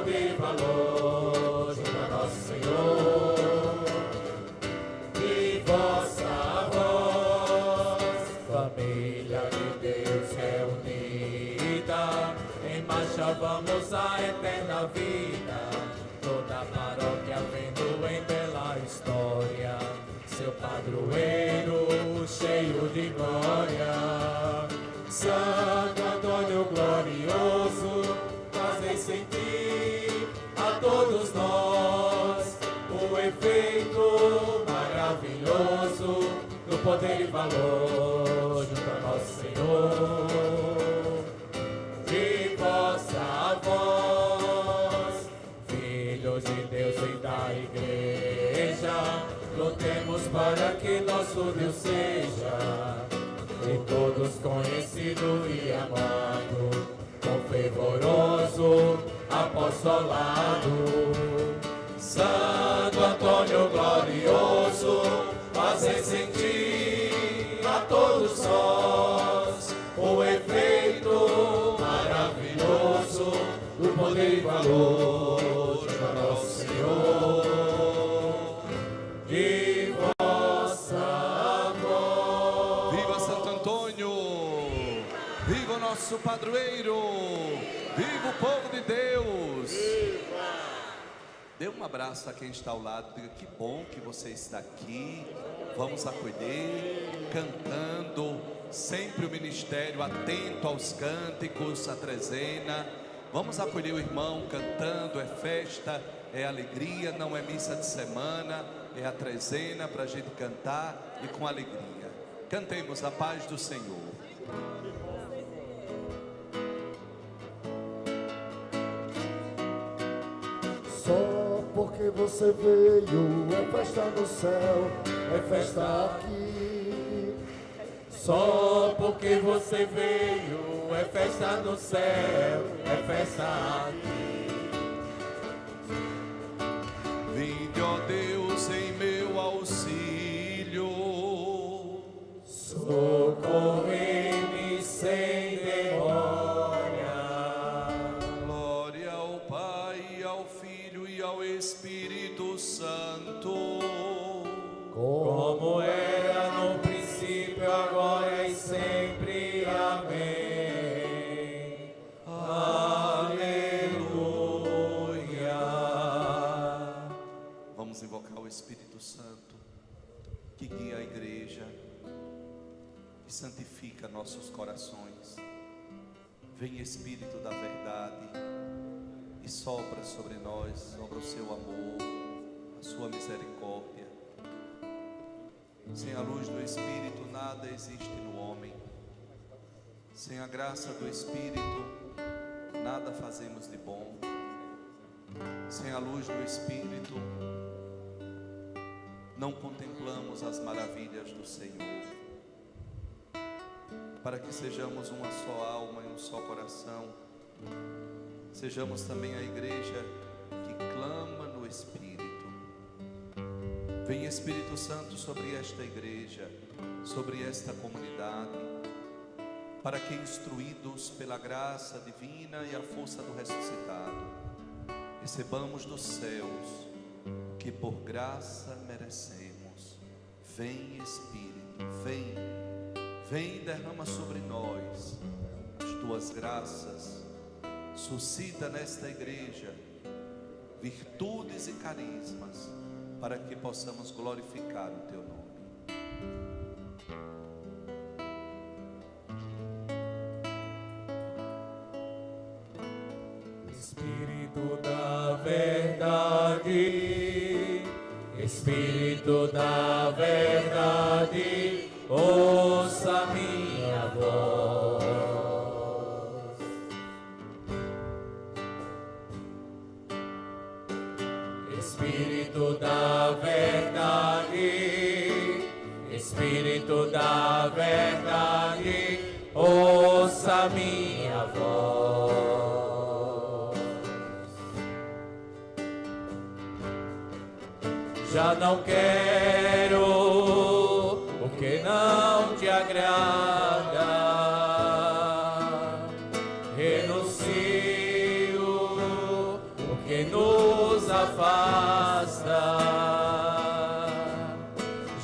poder e valor junto a nosso Senhor. E vossa voz, família de Deus reunida, em marcha vamos à eterna vida. Toda a paróquia vendo em bela história seu padroeiro cheio de glória. Santo Antônio glorioso, fazei sentir a todos nós o efeito maravilhoso do poder e valor junto a nosso Senhor. De vossa voz, filhos de Deus e da Igreja, lutemos para que nosso Deus seja de todos conhecido e amado, com fervoroso apostolado. Santo Antônio glorioso, fazei sentir a todos nós o efeito maravilhoso do poder e valor de nosso Senhor. De vossa voz. Viva Santo Antônio! Viva o nosso padroeiro! Viva o povo de Deus! Dê um abraço a quem está ao lado. Diga: que bom que você está aqui. Vamos acolher, cantando, sempre o ministério atento aos cânticos, a trezena. Vamos acolher o irmão cantando. É festa, é alegria, não é missa de semana, é a trezena para a gente cantar e com alegria. Cantemos a paz do Senhor. Só porque você veio, é festa no céu, é festa aqui. Só porque você veio, é festa no céu, é festa aqui. Vinde, ó Deus, em meu auxílio, socorre-me sem demora. Glória ao Pai, ao Filho e ao Espírito Santo, como era no princípio, agora e sempre. Amém. Aleluia. Vamos invocar o Espírito Santo, que guia a igreja e santifica nossos corações. Vem, Espírito da verdade, e sopra sobre nós, sobre o seu amor, a sua misericórdia. Sem a luz do Espírito nada existe no homem. Sem a graça do Espírito nada fazemos de bom. Sem a luz do Espírito não contemplamos as maravilhas do Senhor. Para que sejamos uma só alma e um só coração, sejamos também a igreja que clama no Espírito. Vem, Espírito Santo, sobre esta igreja, sobre esta comunidade, para que, instruídos pela graça divina e a força do ressuscitado, recebamos dos céus que por graça merecemos. Vem, Espírito, vem, vem e derrama sobre nós as tuas graças. Suscita nesta igreja virtudes e carismas, para que possamos glorificar o teu nome. Espírito da verdade, Espírito da verdade, ouça minha voz. Espírito da verdade, Espírito da verdade, ouça minha voz. Já não quero o que não te agrada, renuncio o afasta.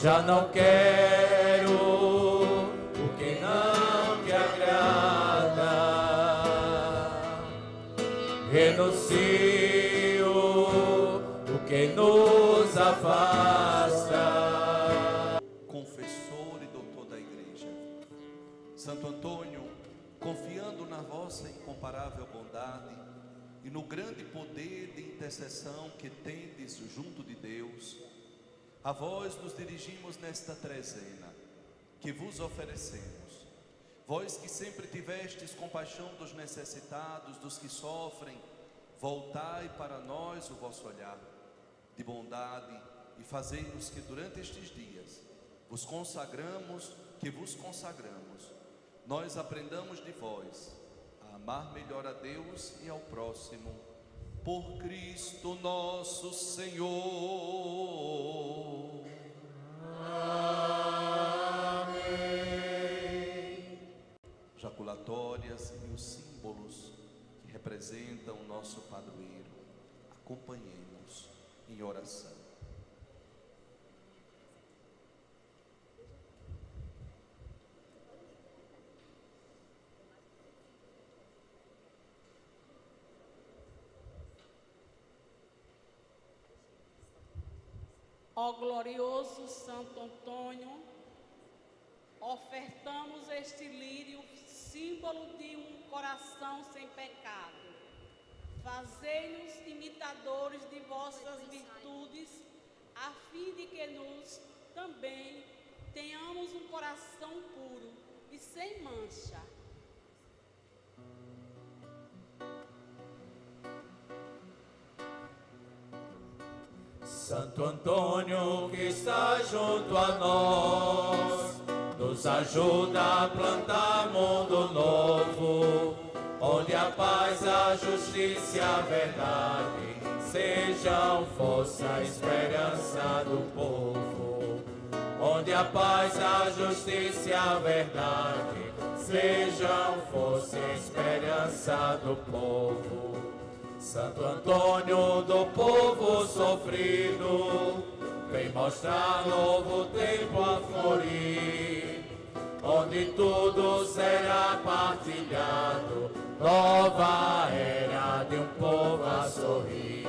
Já não quero o que não te agrada. Renuncio o que nos afasta. Confessor e doutor da igreja, Santo Antônio, confiando na vossa incomparável bondade e no grande poder de intercessão que tendes junto de Deus, a vós nos dirigimos nesta trezena que vos oferecemos. Vós que sempre tivestes compaixão dos necessitados, dos que sofrem, voltai para nós o vosso olhar de bondade e fazei-nos que durante estes dias vos consagramos, nós aprendamos de vós a amar melhor a Deus e ao próximo, por Cristo nosso Senhor. Amém. Jaculatórias e os símbolos que representam o nosso padroeiro, acompanhemos em oração. Ó glorioso Santo Antônio, ofertamos este lírio, símbolo de um coração sem pecado. Fazei-nos imitadores de vossas virtudes, a fim de que nós também tenhamos um coração puro e sem mancha. Santo Antônio que está junto a nós, nos ajuda a plantar mundo novo, onde a paz, a justiça e a verdade sejam força e esperança do povo. Onde a paz, a justiça e a verdade sejam força e esperança do povo. Santo Antônio do povo sofrido, vem mostrar novo tempo a florir, onde tudo será partilhado, nova era de um povo a sorrir.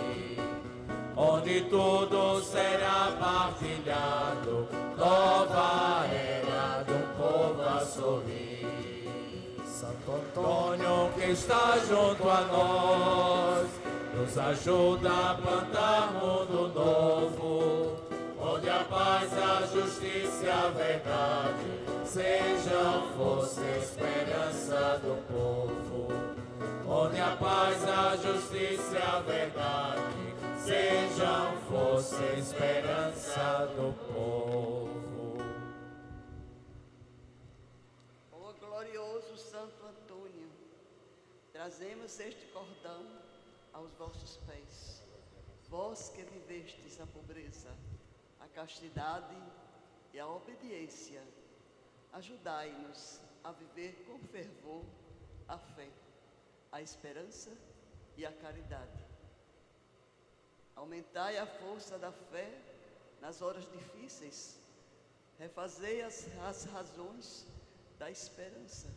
Onde tudo será partilhado, nova era de um povo a sorrir. Santo Antônio que está junto a nós, nos ajuda a plantar mundo novo, onde a paz, a justiça e a verdade sejam força e esperança do povo. Onde a paz, a justiça e a verdade sejam força e esperança do povo. Ó glorioso Santo Antônio, trazemos este cordão aos vossos pés. Vós que vivestes a pobreza, a castidade e a obediência, ajudai-nos a viver com fervor a fé, a esperança e a caridade. Aumentai a força da fé nas horas difíceis, refazei as razões da esperança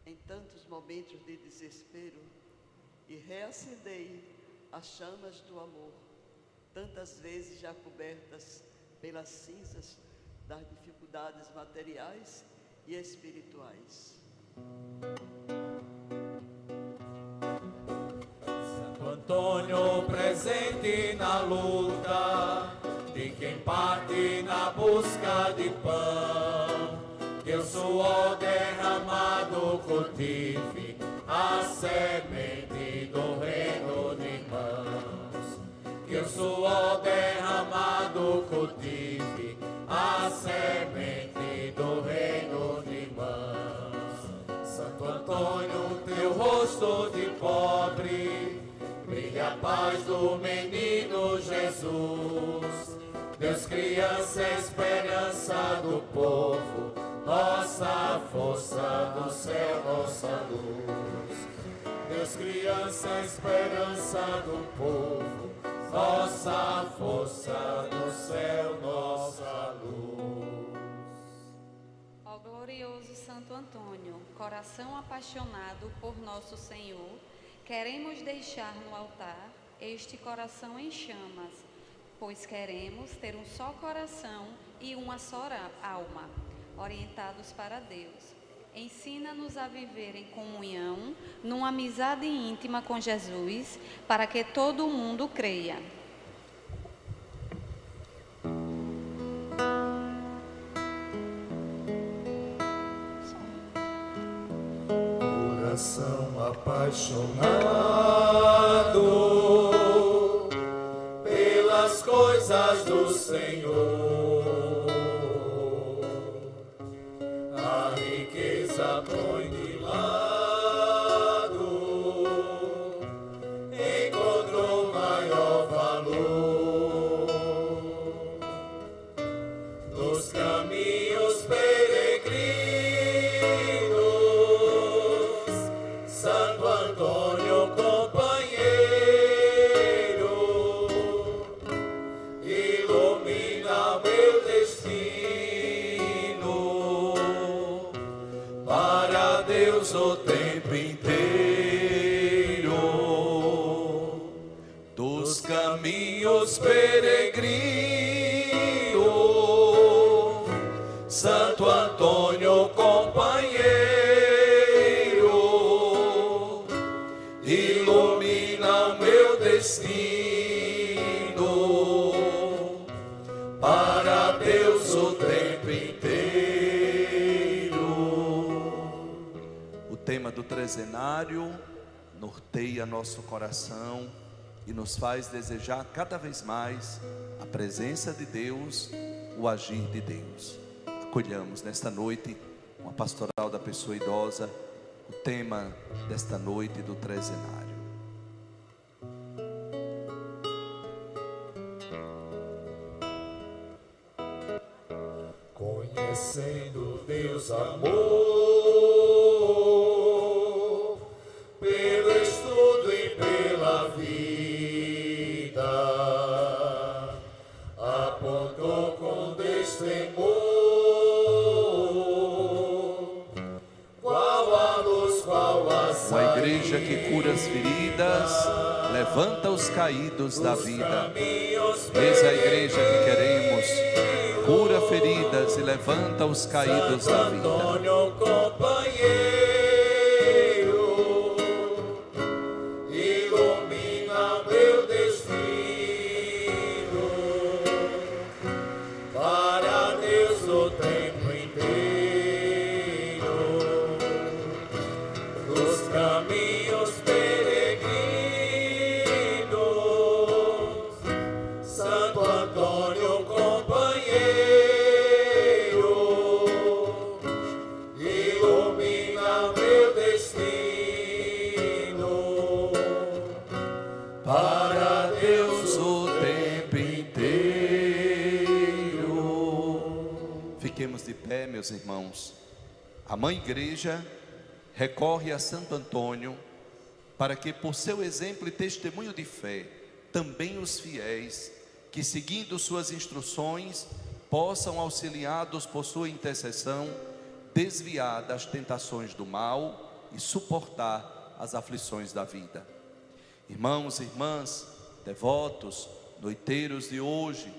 em tantos momentos de desespero e reacendei as chamas do amor, tantas vezes já cobertas pelas cinzas das dificuldades materiais e espirituais. Santo Antônio presente na luta de quem parte na busca de pão, que o suor derramado cultive a semente do reino de irmãos. Que o suor derramado cultive a semente do reino de irmãos. Santo Antônio, teu rosto de pobre, brilha a paz do menino Jesus. Deus, criança, esperança do povo, nossa força do céu, nossa luz. Deus, criança, esperança do povo, nossa força no céu, nossa luz. Ó glorioso Santo Antônio, coração apaixonado por nosso Senhor, queremos deixar no altar este coração em chamas, pois queremos ter um só coração e uma só alma, orientados para Deus. Ensina-nos a viver em comunhão, numa amizade íntima com Jesus, para que todo mundo creia. Coração apaixonado Pelas coisas do Senhor, a riqueza põe de lado, encontrou maior valor nos caminhos peregrinos. Santo Antônio, companheiro, ilumina meu destino, para Deus o tempo inteiro. Dos caminhos peregrinos, Santo Antônio, companheiro, ilumina meu destino, para Deus o tempo inteiro. O tema do trezenário norteia nosso coração e nos faz desejar cada vez mais a presença de Deus, o agir de Deus. Acolhamos nesta noite uma pastoral da pessoa idosa, o tema desta noite do trezenário. Conhecendo Deus amor, pelo estudo e pela vida, apontou com destemor, qual a luz, qual a saída. Uma igreja que cura as feridas, levanta os caídos da vida. Eis a igreja que queremos, cura feridas e levanta os caídos da vida. Antônio, companheiro, ilumina meu destino, para Deus o tempo inteiro. Dos caminhos peregrinos, Santo Antônio, companheiro, ilumina meu destino, para Deus o tempo inteiro. Fiquemos de pé, meus irmãos. A Mãe Igreja recorre a Santo Antônio para que, por seu exemplo e testemunho de fé, também os fiéis, que seguindo suas instruções, possam, auxiliados por sua intercessão, desviar das tentações do mal e suportar as aflições da vida. Irmãos e irmãs, devotos, noiteiros de hoje,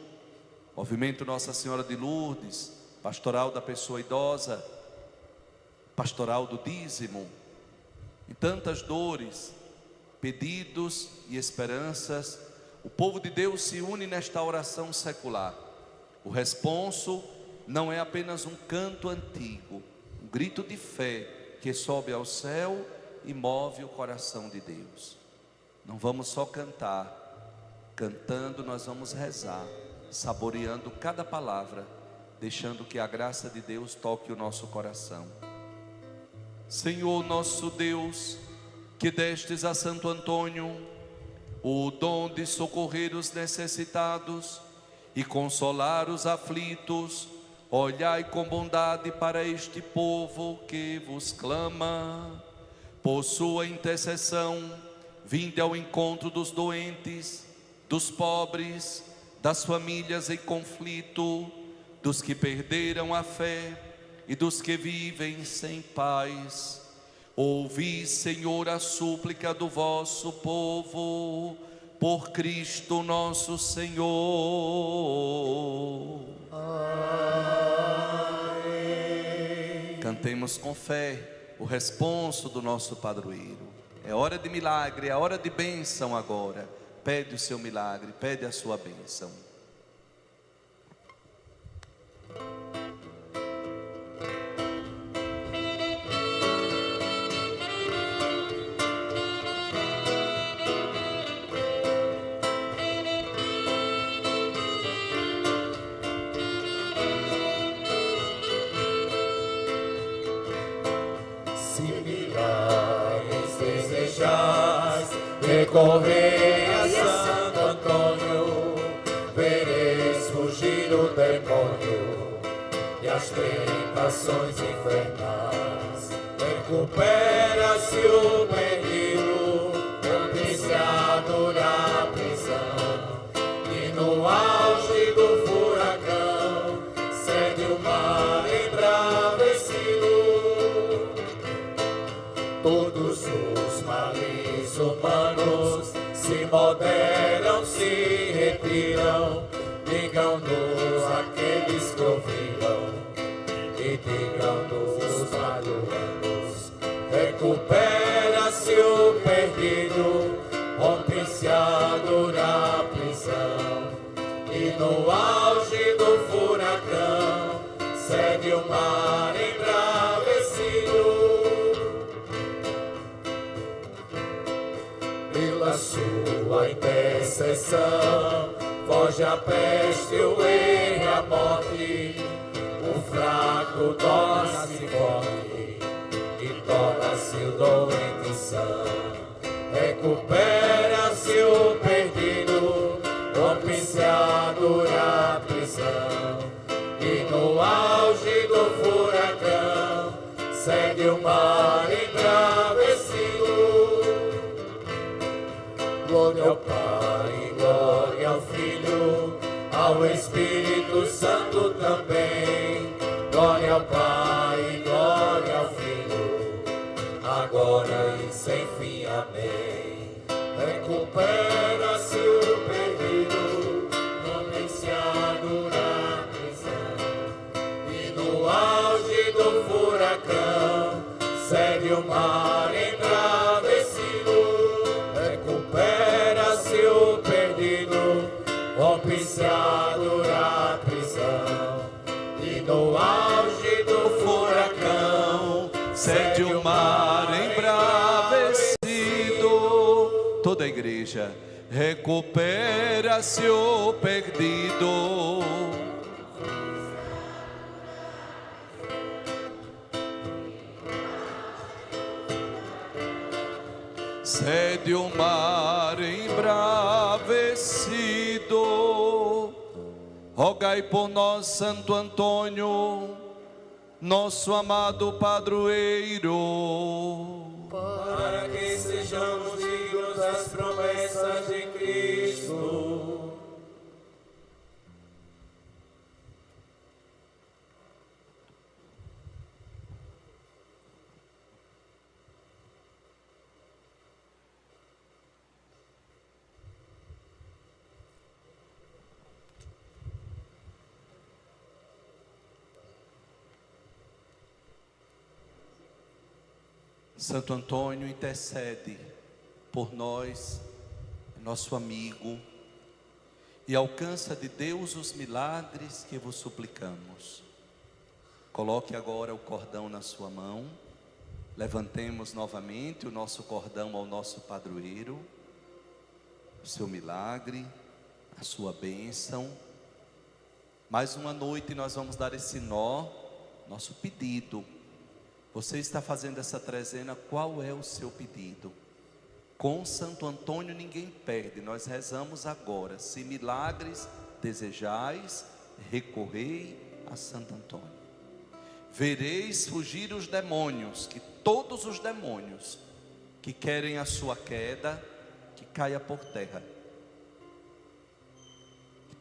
Movimento Nossa Senhora de Lourdes, Pastoral da Pessoa Idosa, Pastoral do Dízimo, em tantas dores, pedidos e esperanças, o povo de Deus se une nesta oração secular. O responso não é apenas um canto antigo, um grito de fé que sobe ao céu e move o coração de Deus. Não vamos só cantar, cantando nós vamos rezar, saboreando cada palavra, deixando que a graça de Deus toque o nosso coração. Senhor nosso Deus, que destes a Santo Antônio o dom de socorrer os necessitados e consolar os aflitos, olhai com bondade para este povo que vos clama. Por sua intercessão, vinde ao encontro dos doentes, dos pobres, das famílias em conflito, dos que perderam a fé e dos que vivem sem paz. Ouvi, Senhor, a súplica do vosso povo, por Cristo nosso Senhor. Amém. Cantemos com fé o responso do nosso padroeiro. É hora de milagre, é hora de bênção agora. Pede o seu milagre, pede a sua bênção. Recorrei a Santo Antônio, vereis fugir o demônio e as tentações infernais. Recupera-se o perdido, propiciado na prisão, e no auge do furacão cede o mar embravecido. Todos os males humanos se moderam, se retiram. Digam-nos aqueles que ouviram e digam-nos magoados. Recupera-se o perdido, rompe-se a dura prisão, e no auge do furacão cede o mar embravecido. Pela sua intercessão foge a peste, o erro e a morte. O fraco torna-se forte e torna-se o doente são. Recupera-se o perdido, rompe-se a dura prisão, e no auge do furacão cede o mar embravecido. Glória ao Pai, glória ao Filho, ao Espírito Santo também. Glória ao Pai, glória ao Filho, agora e sem fim. Amém. Recupera-se o perdido, rompe-se a dura prisão, e no auge do furacão cede o mar embravecido. Recupera-se o perdido, rompe-se a dura prisão, e no auge do furacão Cede o mar embravecido. Toda a igreja. Recupera-se o perdido. Cede o mar embravecido. Rogai por nós, Santo Antônio, nosso amado padroeiro, para que sejamos dignos das promessas de Cristo. Santo Antônio, intercede por nós, nosso amigo, e alcança de Deus os milagres que vos suplicamos. Coloque agora o cordão na sua mão. Levantemos novamente o nosso cordão ao nosso padroeiro, o seu milagre, a sua bênção. Mais uma noite nós vamos dar esse nó, nosso pedido. Você está fazendo essa trezena, qual é o seu pedido? Com Santo Antônio ninguém perde, nós rezamos agora. Se milagres desejais, recorrei a Santo Antônio. Vereis fugir os demônios, que todos os demônios que querem a sua queda, que caia por terra.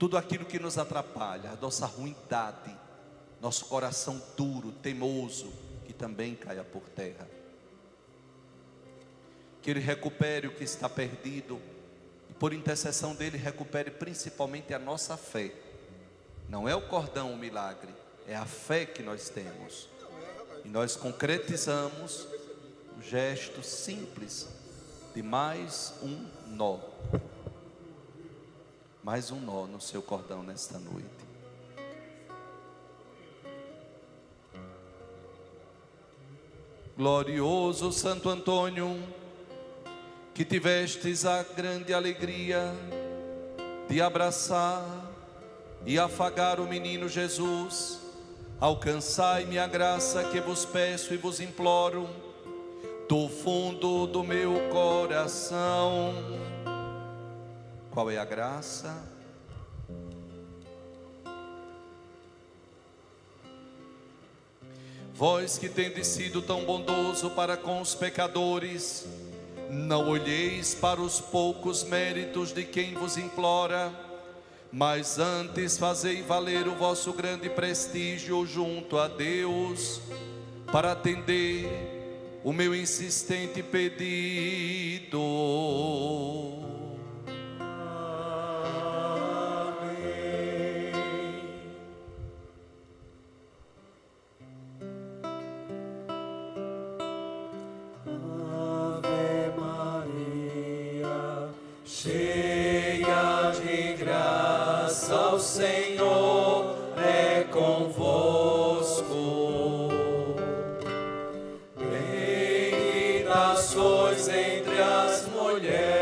tudo aquilo que nos atrapalha, a nossa ruindade, nosso coração duro, teimoso, que também caia por terra. Que Ele recupere o que está perdido, e por intercessão dEle recupere principalmente a nossa fé. Não é o cordão o milagre, é a fé que nós temos. E nós concretizamos um gesto simples de mais um nó. Mais um nó no seu cordão nesta noite. Glorioso Santo Antônio, que tivestes a grande alegria de abraçar e afagar o menino Jesus, alcançai-me a graça que vos peço e vos imploro, do fundo do meu coração. Qual é a graça? Vós que tendes sido tão bondoso para com os pecadores, não olheis para os poucos méritos de quem vos implora, mas antes fazei valer o vosso grande prestígio junto a Deus, para atender o meu insistente pedido. Ave Maria, cheia de graça, o Senhor é convosco. Bendita sois entre as mulheres,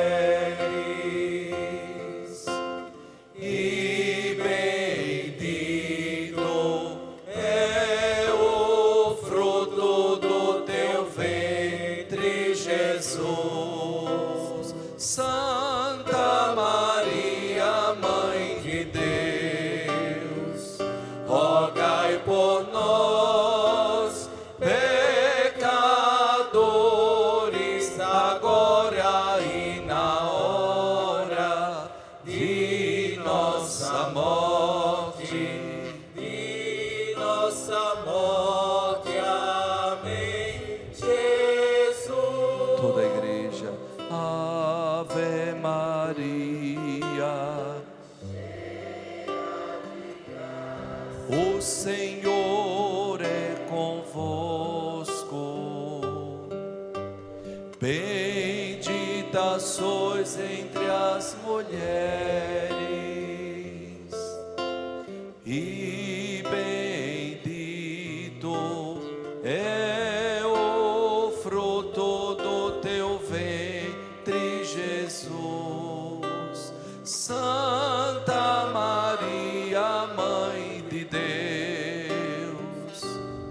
e bendito é o fruto do teu ventre, Jesus. Santa Maria, Mãe de Deus, rogai por nós, pecadores, agora e na hora de nossa morte, de nossa morte. Amém. Jesus. Toda a igreja, Ave Maria, o Senhor é convosco. Bendita sois entre as mulheres, e bendito é o fruto do teu ventre, Jesus. Santa Maria, Mãe de Deus,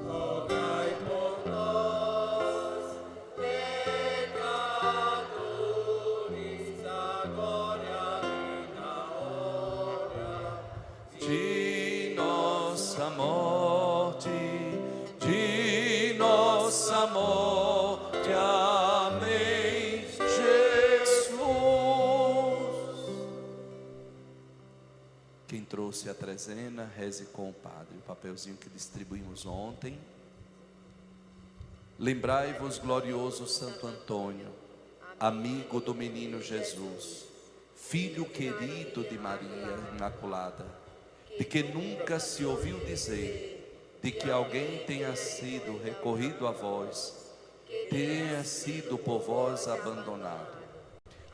Rogai por nós, pecadores, agora e na hora de nossa morte, de nossa morte. Amém, Jesus. Quem trouxe a trezena, reze com o Padre, o papelzinho que distribuímos ontem. Lembrai-vos, glorioso Santo Antônio, amigo do menino Jesus, filho querido de Maria Imaculada, de que nunca se ouviu dizer de que alguém tenha sido recorrido a vós, tenha sido por vós abandonado.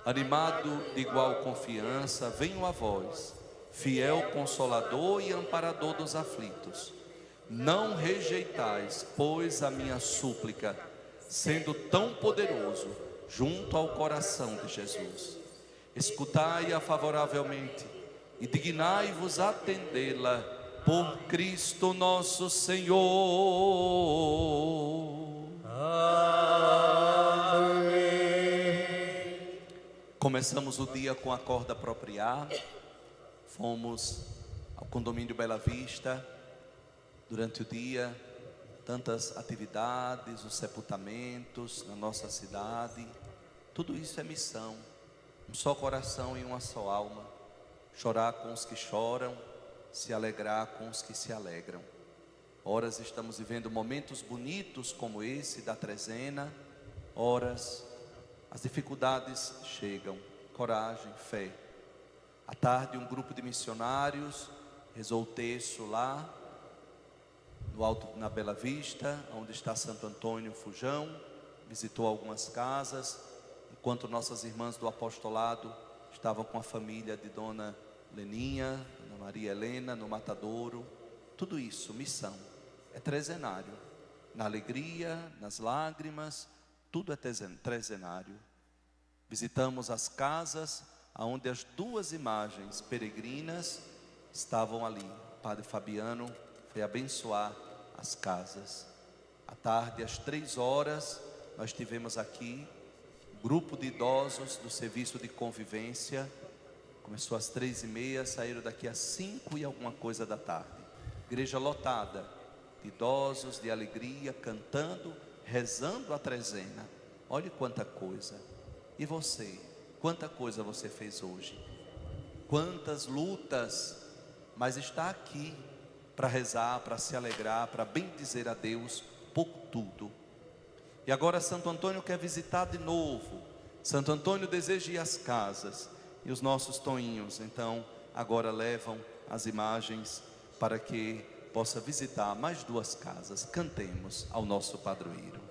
Animado de igual confiança, venho a vós, fiel consolador e amparador dos aflitos. Não rejeitais, pois, a minha súplica, sendo tão poderoso junto ao coração de Jesus. Escutai-a favoravelmente e dignai-vos atendê-la por Cristo nosso Senhor. Amém. Começamos o dia com a corda apropriada. Fomos ao condomínio Bela Vista durante o dia, tantas atividades, os sepultamentos na nossa cidade. Tudo isso é missão, um só coração e uma só alma, chorar com os que choram, se alegrar com os que se alegram. Horas estamos vivendo momentos bonitos como esse da trezena, horas as dificuldades chegam, coragem, fé. À tarde um grupo de missionários rezou o terço lá no alto, na Bela Vista, onde está Santo Antônio Fujão, visitou algumas casas, enquanto nossas irmãs do apostolado estavam com a família de Dona Leninha, Dona Maria Helena, no Matadouro. Tudo isso, missão, é trezenário. Na alegria, nas lágrimas, tudo é trezenário. Visitamos as casas onde as duas imagens peregrinas estavam ali. O Padre Fabiano foi abençoar as casas. À tarde, às 3 horas, nós tivemos aqui um grupo de idosos do serviço de convivência. Começou às 3h30, saíram daqui às 5 e alguma coisa da tarde. Igreja lotada, de idosos, de alegria, cantando, rezando a trezena. Olhe quanta coisa. E você? Quanta coisa você fez hoje? Quantas lutas, mas está aqui para rezar, para se alegrar, para bendizer a Deus por tudo. E agora Santo Antônio quer visitar de novo. Santo Antônio deseja ir às casas. E os nossos toinhos, então, agora levam as imagens para que possa visitar mais 2 casas. Cantemos ao nosso padroeiro.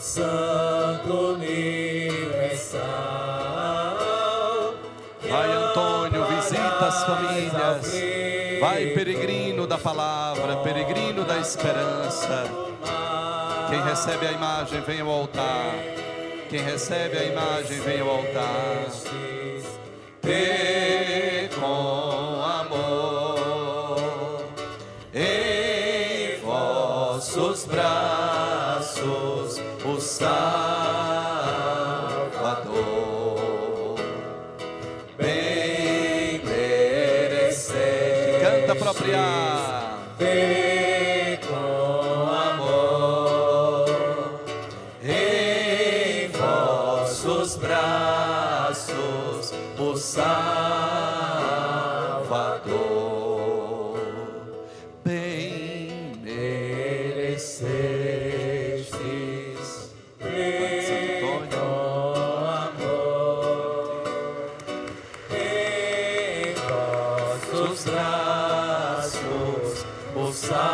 Santo Universal. Vai, Antônio, visita as famílias. Vai, peregrino da palavra, peregrino da esperança. Quem recebe a imagem, vem ao altar. Quem recebe a imagem, vem ao altar. Tê com amor em vossos braços o Salvador, bem merece. Canta apropriar. Vê com amor Em vossos braços o Salvador, bem merecestes. Vê com amor em vossos braços o Salvador.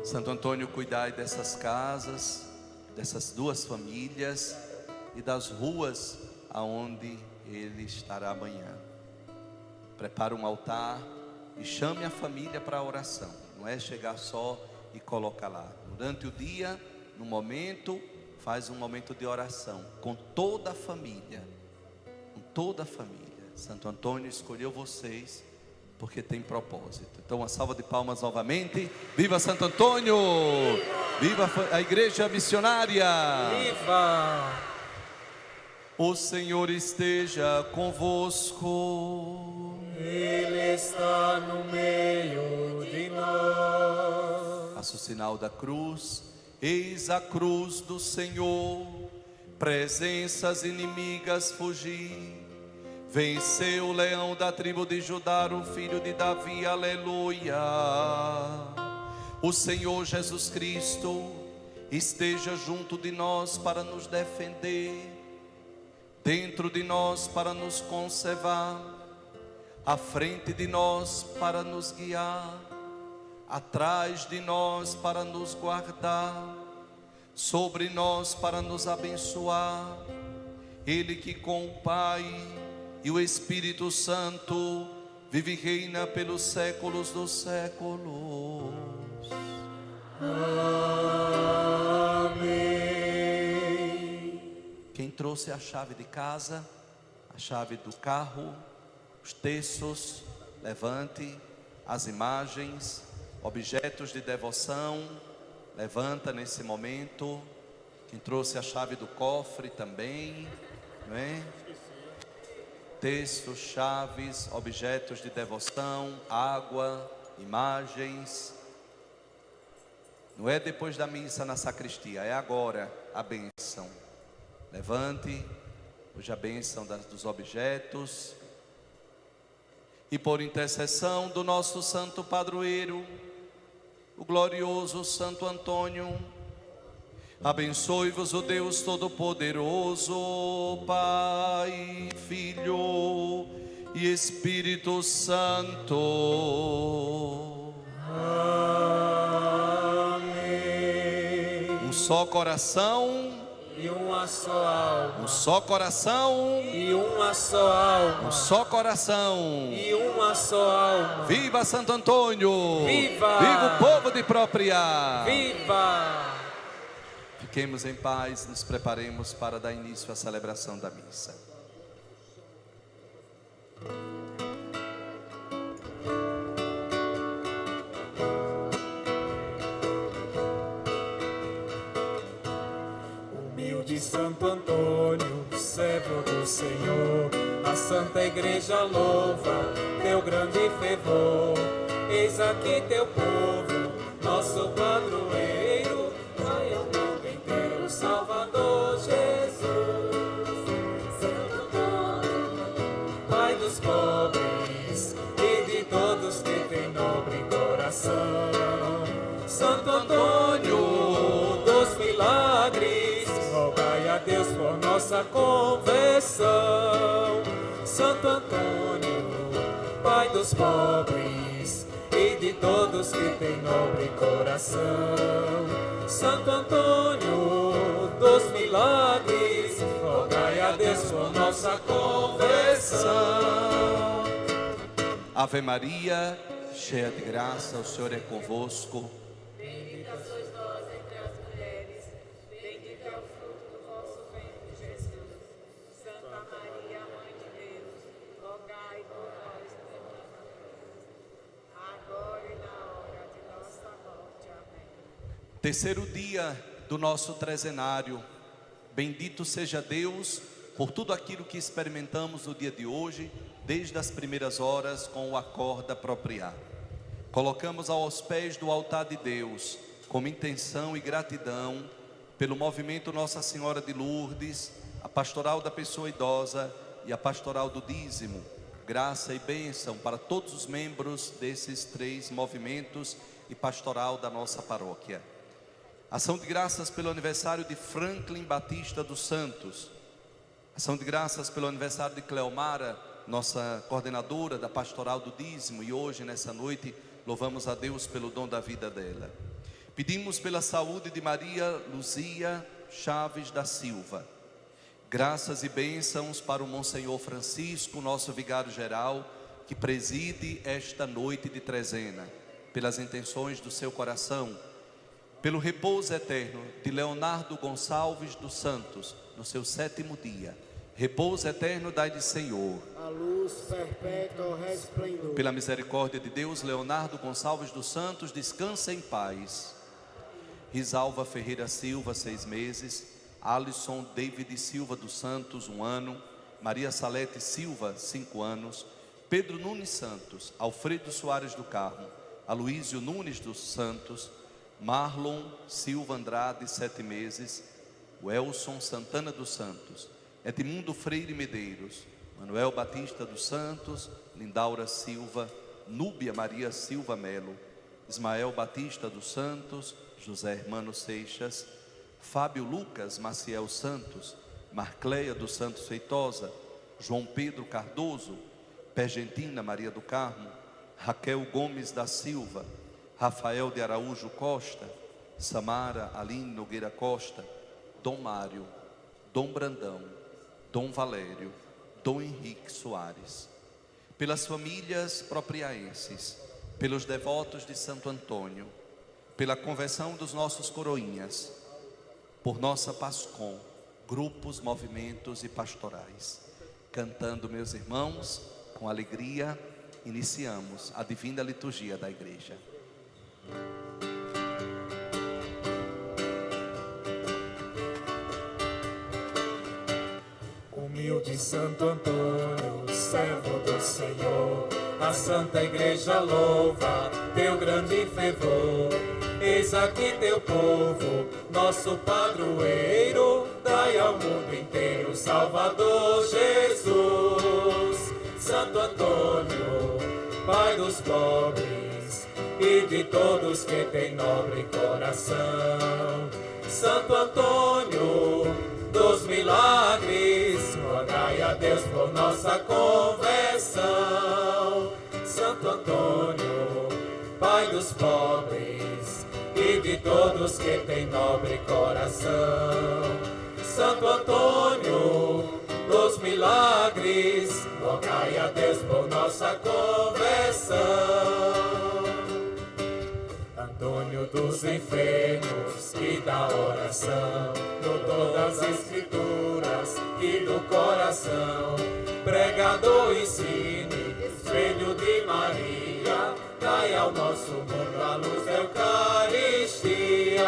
Santo Antônio, cuidai dessas casas, dessas 2 famílias e das ruas aonde ele estará amanhã. Prepara um altar e chame a família para a oração. Não é chegar só e colocar lá. Durante o dia, no momento, faz um momento de oração com toda a família. Com toda a família. Santo Antônio escolheu vocês porque tem propósito. Então, uma salva de palmas novamente. Viva Santo Antônio! Viva a igreja missionária! Viva! O Senhor esteja convosco. Ele está no meio de nós. Faça o sinal da cruz. Eis a cruz do Senhor. Presenças inimigas fugir. Venceu o leão da tribo de Judá, o filho de Davi, aleluia. O Senhor Jesus Cristo esteja junto de nós para nos defender, dentro de nós para nos conservar, à frente de nós para nos guiar, atrás de nós para nos guardar, sobre nós para nos abençoar. Ele que com o Pai e o Espírito Santo vive e reina pelos séculos dos séculos. Amém. Quem trouxe a chave de casa, a chave do carro, os terços, levante. As imagens, objetos de devoção, levanta nesse momento. Quem trouxe a chave do cofre também, não é? Textos, chaves, objetos de devoção, água, imagens. Não é depois da missa na sacristia, é agora a bênção. Levante, hoje a bênção dos objetos. E por intercessão do nosso santo padroeiro, o glorioso Santo Antônio, abençoe-vos o Deus Todo-Poderoso, Pai, Filho e Espírito Santo. Amém. Um só coração E uma só alma. um só coração, E uma só alma. um só coração. E uma só alma. Viva Santo Antônio! Viva! Viva o povo de Propriá! Viva! Fiquemos em paz, nos preparemos para dar início à celebração da missa. Humilde Santo Antônio, servo do Senhor, a Santa Igreja louva teu grande fervor. Eis aqui teu povo, nosso padroeiro, Pai ao mundo inteiro, Salvador Jesus. Santo Antônio, Pai dos pobres e de todos que tem nobre coração. Santo Antônio dos milagres, rogai a Deus por nossa conversão. Santo Antônio, Pai dos pobres e de todos que tem nobre coração. Santo Antônio dos milagres, rogai a Deus por nossa conversão. Ave Maria, cheia de graça, o Senhor é convosco. Bendita sois vós entre as mulheres, bendito é o fruto do vosso ventre, Jesus. Santa Maria, Mãe de Deus, rogai por nós, pecadores, agora e na hora de nossa morte. Amém. Terceiro dia do nosso trezenário. Bendito seja Deus por tudo aquilo que experimentamos no dia de hoje, desde as primeiras horas com o acorde apropriado. Colocamos aos pés do altar de Deus, como intenção e gratidão, pelo movimento Nossa Senhora de Lourdes, a pastoral da pessoa idosa e a pastoral do dízimo. Graça e bênção para todos os membros desses três movimentos e pastoral da nossa paróquia. Ação de graças pelo aniversário de Franklin Batista dos Santos. Ação de graças pelo aniversário de Cleomara, nossa coordenadora da pastoral do dízimo, e hoje, nessa noite, louvamos a Deus pelo dom da vida dela. Pedimos pela saúde de Maria Luzia Chaves da Silva. Graças e bênçãos para o Monsenhor Francisco, nosso vigário-geral, que preside esta noite de trezena, pelas intenções do seu coração, pelo repouso eterno de Leonardo Gonçalves dos Santos, no seu 7º dia. Repouso eterno dai-lhe, Senhor. A luz perpétua ao resplendor. Pela misericórdia de Deus, Leonardo Gonçalves dos Santos descansa em paz. Risalva Ferreira Silva, 6 meses. Alisson David Silva dos Santos, 1 ano. Maria Salete Silva, 5 anos. Pedro Nunes Santos. Alfredo Soares do Carmo. Aloísio Nunes dos Santos. Marlon Silva Andrade, 7 meses. Welson Santana dos Santos. Edmundo Freire Medeiros. Manuel Batista dos Santos. Lindaura Silva. Núbia Maria Silva Melo. Ismael Batista dos Santos. José Hermano Seixas. Fábio Lucas Maciel Santos. Marcleia dos Santos Feitosa. João Pedro Cardoso. Pergentina Maria do Carmo. Raquel Gomes da Silva. Rafael de Araújo Costa. Samara Aline Nogueira Costa. Dom Mário. Dom Brandão. Dom Valério. Dom Henrique Soares. Pelas famílias propriaenses, pelos devotos de Santo Antônio, pela conversão dos nossos coroinhas, por nossa Pascom, grupos, movimentos e pastorais. Cantando, meus irmãos, com alegria, iniciamos a divina liturgia da igreja. Humilde Santo Antônio, servo do Senhor, a Santa Igreja louva teu grande fervor. Eis aqui teu povo, nosso padroeiro, dai ao mundo inteiro Salvador Jesus. Santo Antônio, Pai dos pobres e de todos que têm nobre coração. Santo Antônio dos milagres, rogai a Deus por nossa conversão. Santo Antônio, Pai dos pobres e de todos que têm nobre coração. Santo Antônio dos milagres, rogai a Deus por nossa conversão. Antônio dos enfermos e da oração, doutor das escrituras e do coração, pregador ensine, espelho de Maria, dai ao nosso mundo a luz da Eucaristia.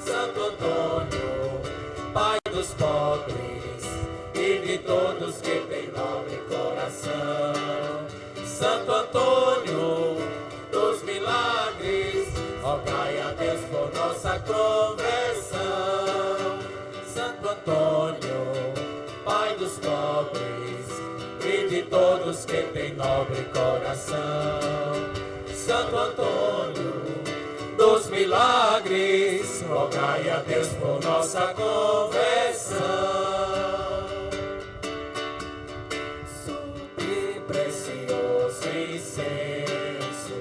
Santo Antônio, Pai dos pobres e de todos que têm nobre coração. Santo Antônio dos milagres, rogai a Deus por nossa conversão. Santo Antônio, Pai dos pobres e de todos que têm nobre coração. Santo Antônio dos milagres, rogai a Deus por nossa conversão. Subi precioso incenso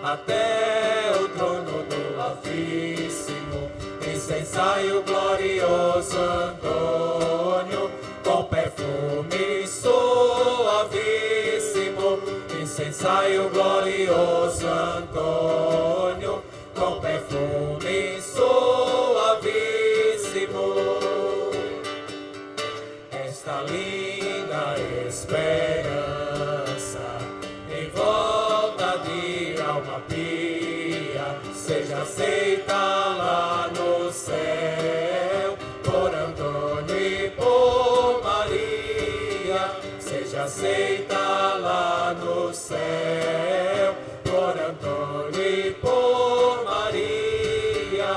até o trono do Altíssimo, incensai o glorioso Antônio com perfume suavíssimo. Incensai o glorioso Antônio com perfume suavíssimo. Esta linda esperança em volta de alma pia seja aceita lá no céu por Antônio e por Maria. Seja aceita lá no céu por Antônio e por Maria.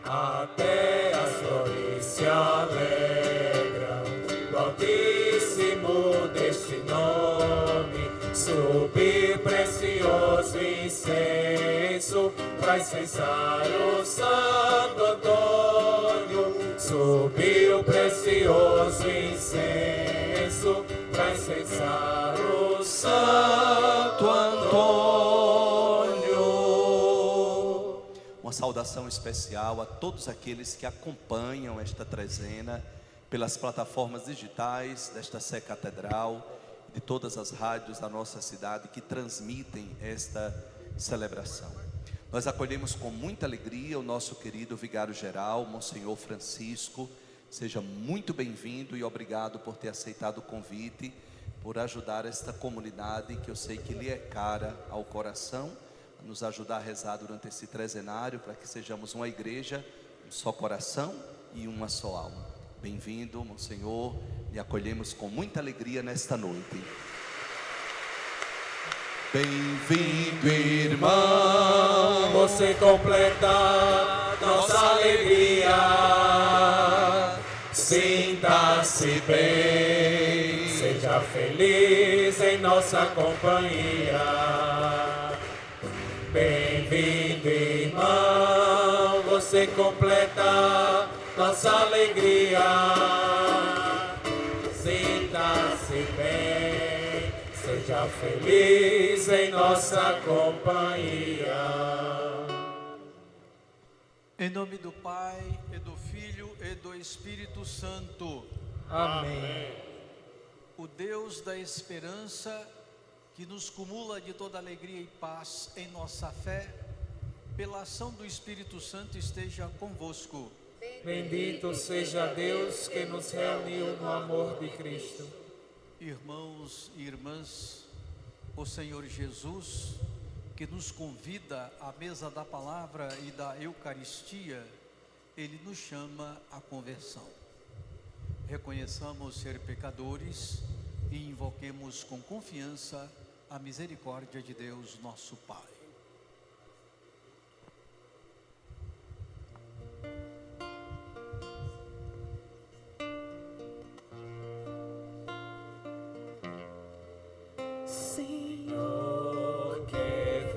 Até as flores se alegram do Altíssimo deste nome. Subi precioso incenso pra incensar o Santo Antônio. Subiu precioso incenso pra incensar o Santo Antônio. Uma saudação especial a todos aqueles que acompanham esta trezena pelas plataformas digitais desta Sé Catedral, de todas as rádios da nossa cidade que transmitem esta celebração. Nós acolhemos com muita alegria o nosso querido vigário-geral, Monsenhor Francisco. Seja muito bem-vindo e obrigado por ter aceitado o convite, por ajudar esta comunidade que eu sei que lhe é cara ao coração, a nos ajudar a rezar durante esse trezenário, para que sejamos uma igreja, um só coração e uma só alma. Bem-vindo, Monsenhor, e acolhemos com muita alegria nesta noite. Bem-vindo, irmão, você completa nossa alegria. Sinta-se bem, seja feliz em nossa companhia. Bem-vindo, irmão, você completa nossa alegria. Sinta-se bem, seja feliz em nossa companhia. Em nome do Pai, e do Filho, e do Espírito Santo. Amém. O Deus da esperança, que nos cumula de toda alegria e paz em nossa fé, pela ação do Espírito Santo esteja convosco. Bendito seja Deus que nos reuniu no amor de Cristo. Irmãos e irmãs, o Senhor Jesus, que nos convida à mesa da palavra e da Eucaristia, Ele nos chama à conversão. reconheçamos ser pecadores e invoquemos com confiança a misericórdia de Deus, nosso Pai. Senhor, que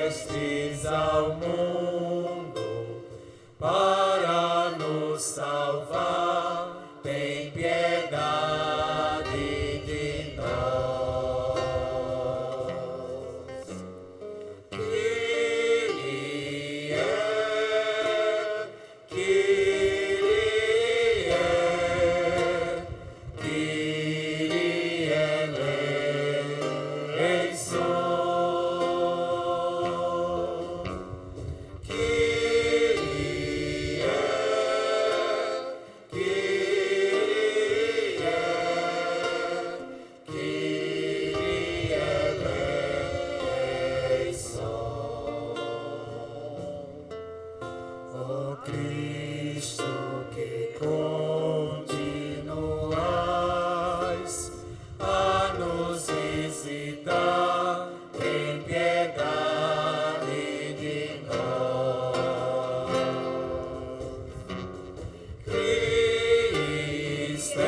viestes ao mundo para nos salvar, tem piedade de nós. Kyrie, Kyrie, Kyrie eleison. Kyrie, Kyrie, Kyrie eleison. Ó Cristo, que continuais a nos visitar, tem piedade de nós. Cristo,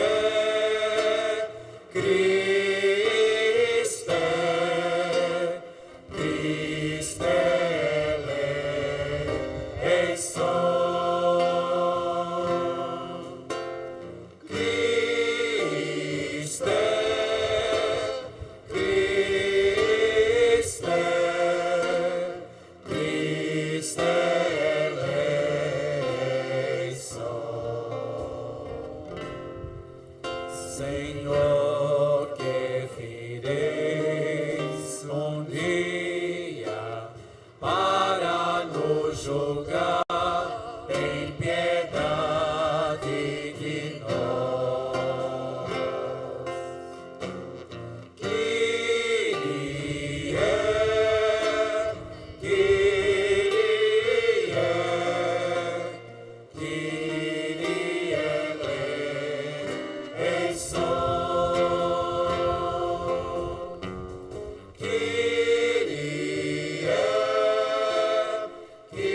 Cristo, Cristo eleison. Cristo, Cristo, Cristo eleison. Senhor, que vireis um dia para nos julgar, tem piedade de nós. Kyrie, Kyrie, Kyrie eleison. Kyrie, Kyrie,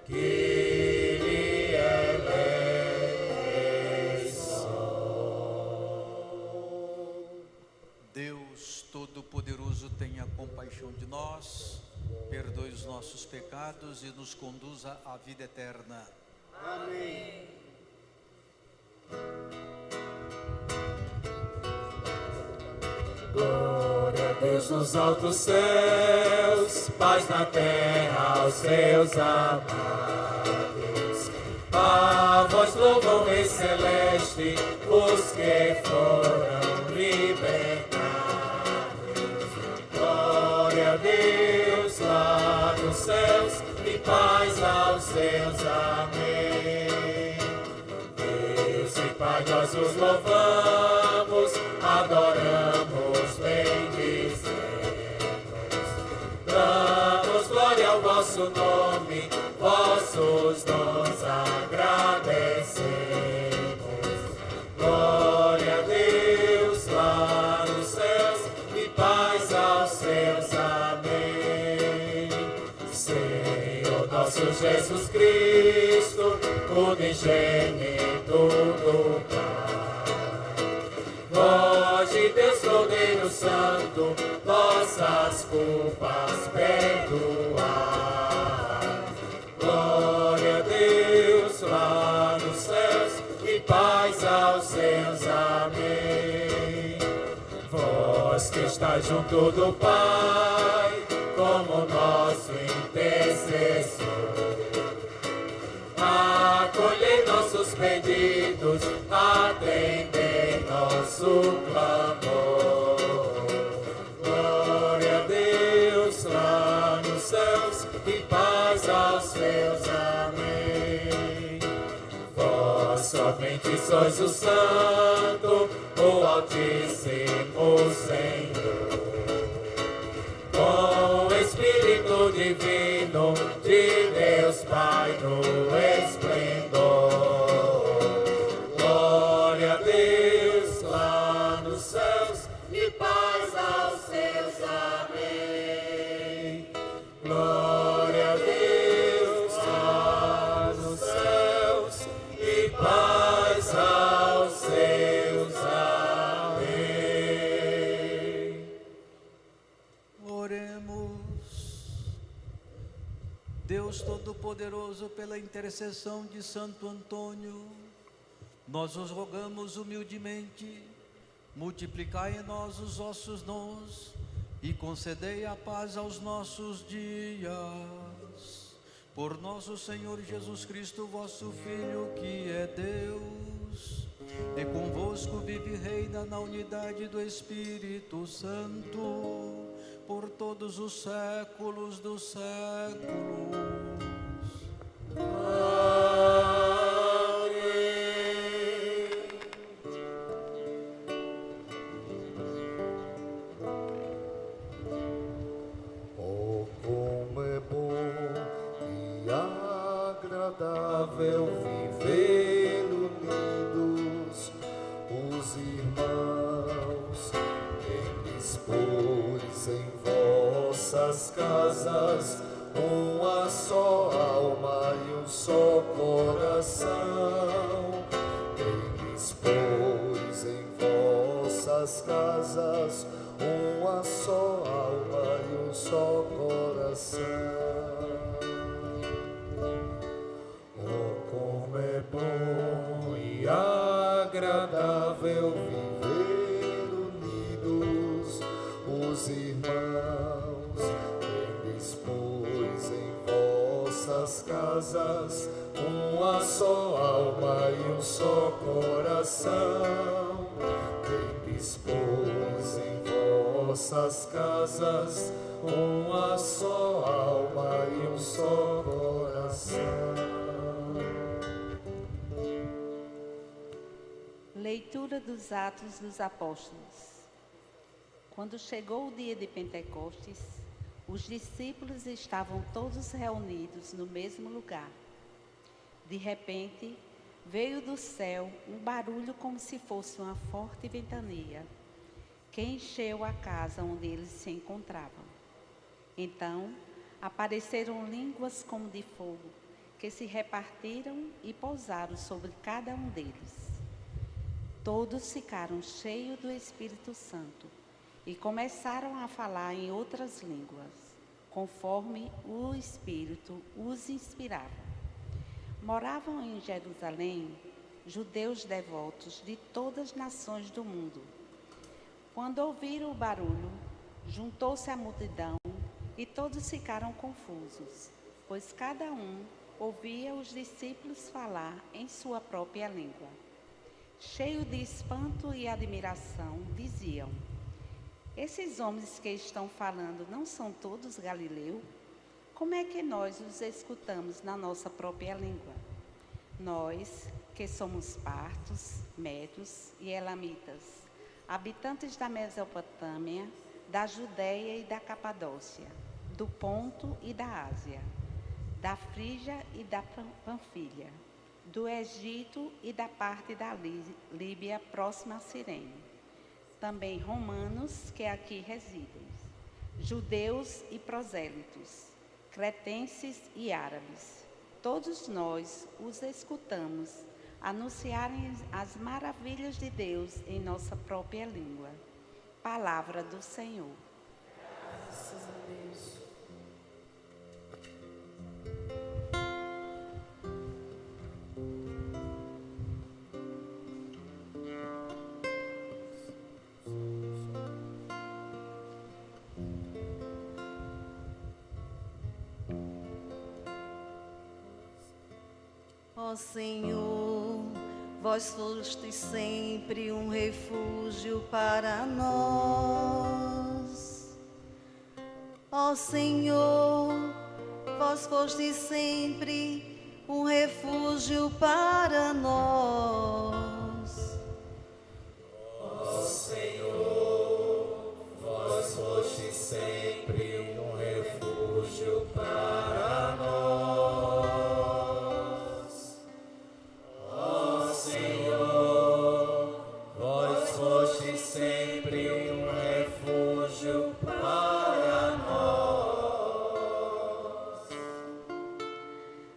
Kyrie eleison. Deus Todo-Poderoso, tenha compaixão de nós, perdoe os nossos pecados e nos conduza à vida eterna. Glória a Deus nos altos céus, paz na terra aos seus amados. A vós louvam o Rei Celeste, os que foram libertados. Glória a Deus lá nos céus e paz aos seus. Amém. Deus e Pai, nós os louvamos, adoramos, bendizemos. Damos glória ao vosso nome, vossos dons agradecemos. Glória a Deus lá nos céus e paz aos seus. Amém. Senhor nosso Jesus Cristo, unigênito do Pai, voz de Deus Cordeiro Santo, nossas culpas perdoai. Glória a Deus lá nos céus e paz aos seus. Amém. Vós que estáis junto do Pai, como nosso intercessor, acolhei nossos pedidos, atendei nosso clamor. Glória a Deus lá nos céus e paz aos seus. Amém. Vós somente sois o Santo, o Altíssimo Senhor, com o Espírito Divino de Deus Pai no Todo-Poderoso, pela intercessão de Santo Antônio, nós os rogamos humildemente, multiplicai em nós os vossos dons e concedei a paz aos nossos dias. Por nosso Senhor Jesus Cristo, vosso Filho, que é Deus, e convosco vive e reina na unidade do Espírito Santo, por todos os séculos dos séculos. Oh, como é bom e agradável viver unidos os irmãos. Tendes, pois, em vossas casas uma só alma e um só coração. Tendes, pois, em vossas casas uma só alma e um só coração. Oh, como é bom e agradável viver unidos os irmãos. Tendes, pois, em vossas casas uma só alma e um só coração. Tendes, pois, em vossas casas uma só alma e um só coração. Leitura dos Atos dos Apóstolos. Quando chegou o dia de Pentecostes, os discípulos estavam todos reunidos no mesmo lugar. De repente, veio do céu um barulho como se fosse uma forte ventania, que encheu a casa onde eles se encontravam. Então, apareceram línguas como de fogo, que se repartiram e pousaram sobre cada um deles. Todos ficaram cheios do Espírito Santo e começaram a falar em outras línguas, conforme o Espírito os inspirava. Moravam em Jerusalém judeus devotos de todas as nações do mundo. Quando ouviram o barulho, juntou-se a multidão e todos ficaram confusos, pois cada um ouvia os discípulos falar em sua própria língua. Cheio de espanto e admiração, diziam: esses homens que estão falando não são todos galileus? Como é que nós os escutamos na nossa própria língua? Nós, que somos partos, médios e elamitas, habitantes da Mesopotâmia, da Judéia e da Capadócia, do Ponto e da Ásia, da Frígia e da Panfilha, do Egito e da parte da Líbia próxima a Cirene, também romanos que aqui residem, judeus e prosélitos, cretenses e árabes. Todos nós os escutamos anunciarem as maravilhas de Deus em nossa própria língua. Palavra do Senhor. Graças a Deus. Ó Senhor, vós fostes sempre um refúgio para nós. Ó Senhor, vós fostes sempre um refúgio para nós. Ó Senhor, vós fostes sempre um refúgio para nós. Ó Senhor, vós fostes sempre um refúgio para nós.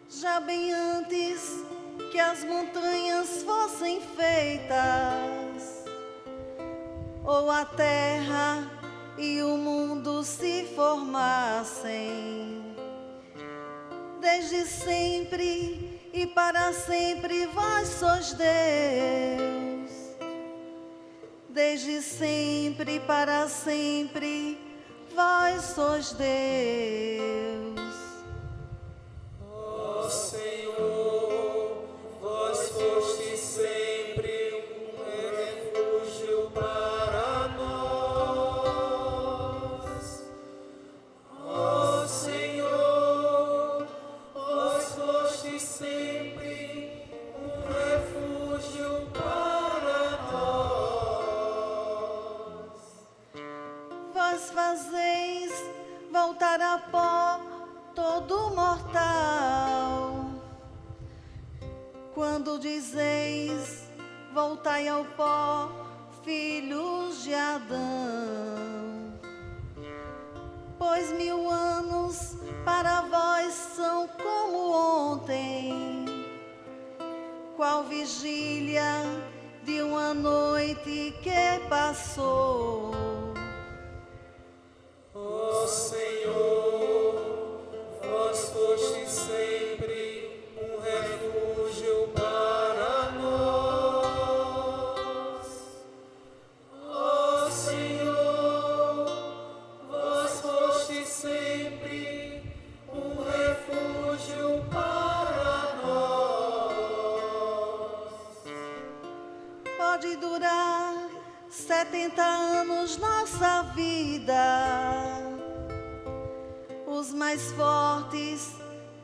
Já bem antes que as montanhas fossem feitas, ou a terra e o mundo se formassem, desde sempre e para sempre vós sois Deus. Desde sempre e para sempre vós sois Deus. Ó Senhor, vós fostes sempre um refúgio para nós. Ó Senhor, vós fostes sempre um refúgio para nós. Vós fazeis voltar a pó todo mortal. Quando dizeis, voltai ao pó, filhos de Adão. Pois 1000 anos para vós são como ontem, qual vigília de uma noite que passou. Ó Senhor, vós fostes sempre um refúgio para nós. Ó Senhor, vós fostes sempre um refúgio para nós. Pode durar 70 anos nossa vida. Os mais fortes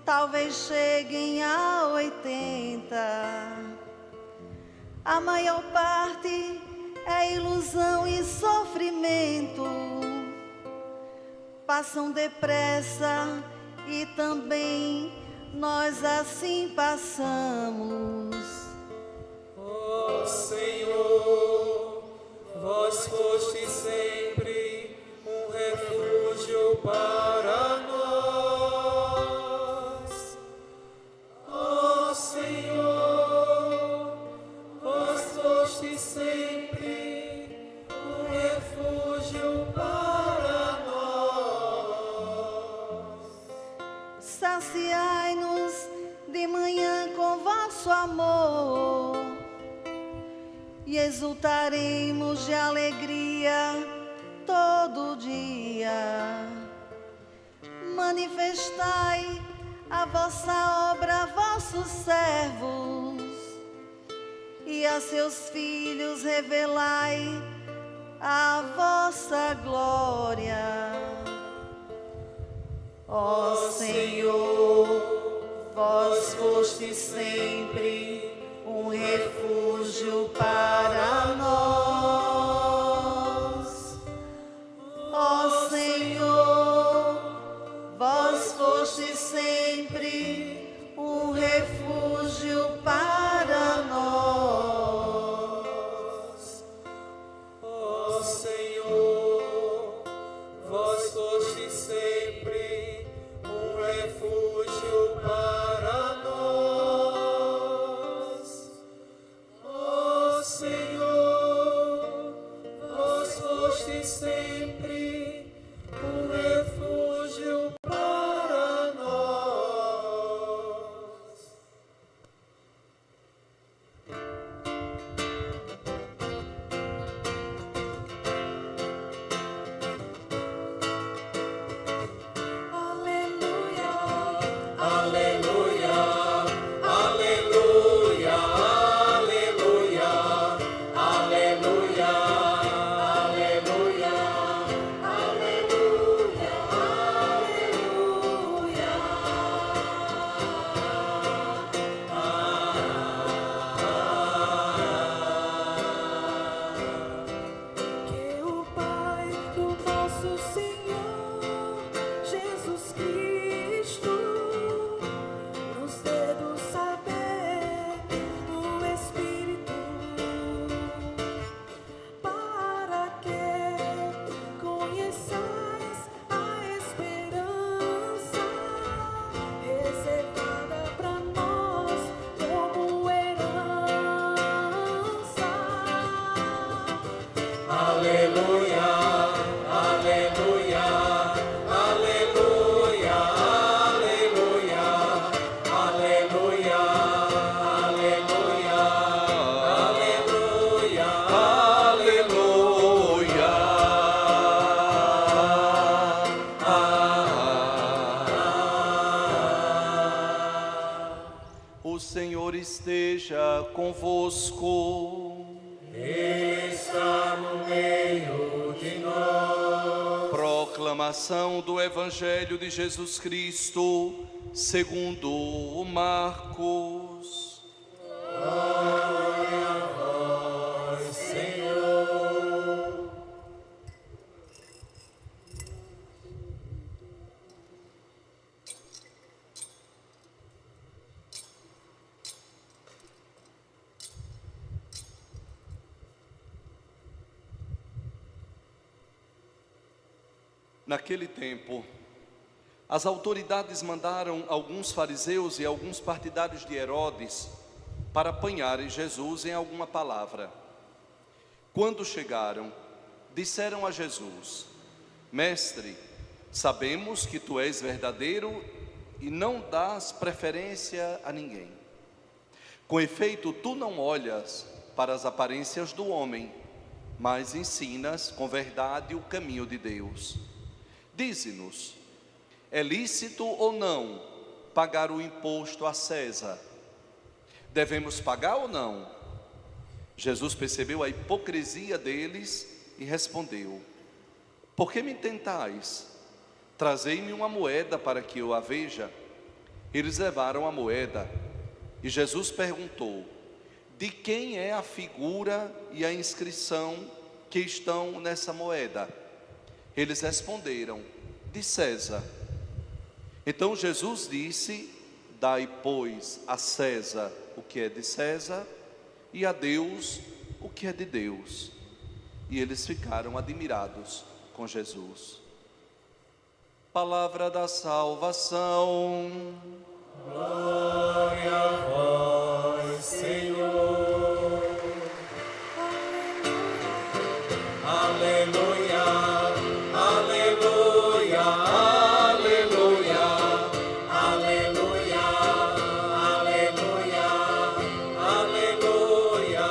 talvez cheguem a 80. A maior parte é ilusão e sofrimento. Passam depressa e também nós assim passamos. Ó Senhor, vós fostes sempre um refúgio para nós. Ó Senhor, vós fostes sempre um refúgio para nós. Saciai-nos de manhã com vosso amor e exultaremos de alegria todo dia. Manifestai a vossa obra a vossos servos e a seus filhos revelai a vossa glória. Ó Senhor, vós fostes sempre um refúgio para nós. Ó Senhor, vós fostes sempre um refúgio para nós. Ó Senhor, vós fostes sempre um refúgio para nós. Ó Senhor, Senhor esteja convosco. Ele está no meio de nós. Proclamação do Evangelho de Jesus Cristo, segundo Marcos. Glória a vós, Senhor. Naquele tempo, as autoridades mandaram alguns fariseus e alguns partidários de Herodes para apanharem Jesus em alguma palavra. Quando chegaram, disseram a Jesus: Mestre, sabemos que tu és verdadeiro e não dás preferência a ninguém. Com efeito, tu não olhas para as aparências do homem, mas ensinas com verdade o caminho de Deus. Dize-nos, é lícito ou não pagar o imposto a César? Devemos pagar ou não? Jesus percebeu a hipocrisia deles e respondeu: Por que me tentais? Trazei-me uma moeda para que eu a veja. Eles levaram a moeda e Jesus perguntou: De quem é a figura e a inscrição que estão nessa moeda? Eles responderam: De César. Então Jesus disse: Dai, pois, a César o que é de César e a Deus o que é de Deus. E eles ficaram admirados com Jesus. Palavra da salvação. Glória a vós, Senhor. Aleluia, aleluia, aleluia, aleluia, aleluia, aleluia,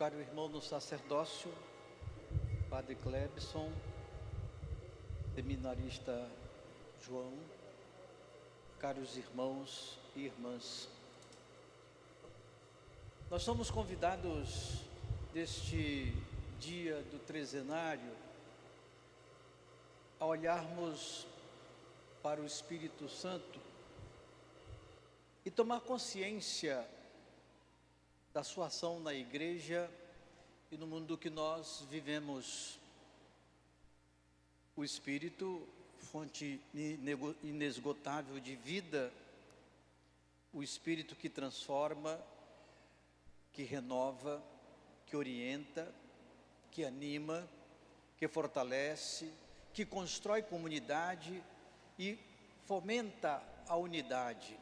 Caro irmão no sacerdócio, Padre Clebson, seminarista João, caros irmãos e irmãs, nós somos convidados deste dia do trezenário a olharmos para o Espírito Santo e tomar consciência da sua ação na igreja e no mundo que nós vivemos. O Espírito, fonte inesgotável de vida, o Espírito que transforma, que renova, que orienta, que anima, que fortalece, que constrói comunidade e fomenta a unidade.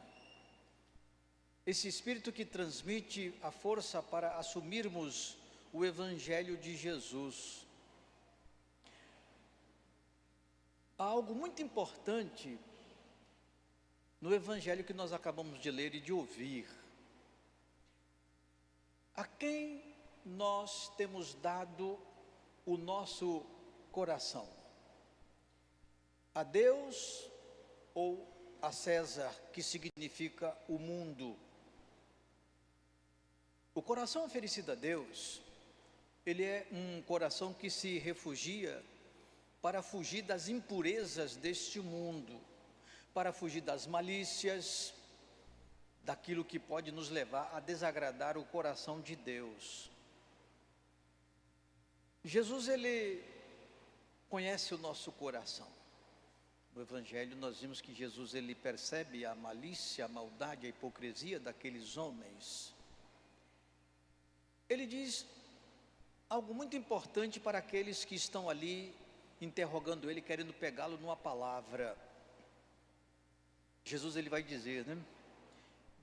Esse Espírito que transmite a força para assumirmos o Evangelho de Jesus. Há algo muito importante no Evangelho que nós acabamos de ler e de ouvir. A quem nós temos dado o nosso coração? A Deus ou a César, que significa o mundo? O coração oferecido a Deus, ele é um coração que se refugia para fugir das impurezas deste mundo, para fugir das malícias, daquilo que pode nos levar a desagradar o coração de Deus. Jesus, ele conhece o nosso coração. No Evangelho nós vimos que Jesus, ele percebe a malícia, a maldade, a hipocrisia daqueles homens. ele diz algo muito importante para aqueles que estão ali interrogando ele, querendo pegá-lo numa palavra. Jesus, ele vai dizer, né?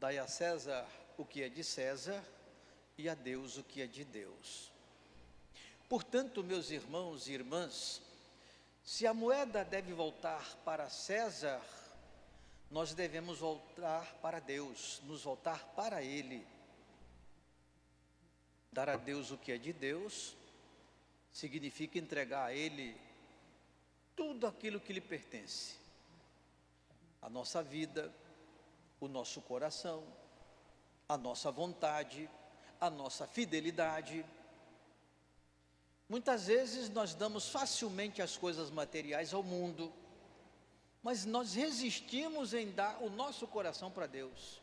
Dai a César o que é de César e a Deus o que é de Deus. Portanto, meus irmãos e irmãs, se a moeda deve voltar para César, nós devemos voltar para Deus, nos voltar para Ele. Dar a Deus o que é de Deus significa entregar a Ele tudo aquilo que lhe pertence. A nossa vida, o nosso coração, a nossa vontade, a nossa fidelidade. Muitas vezes nós damos facilmente as coisas materiais ao mundo, mas nós resistimos em dar o nosso coração para Deus.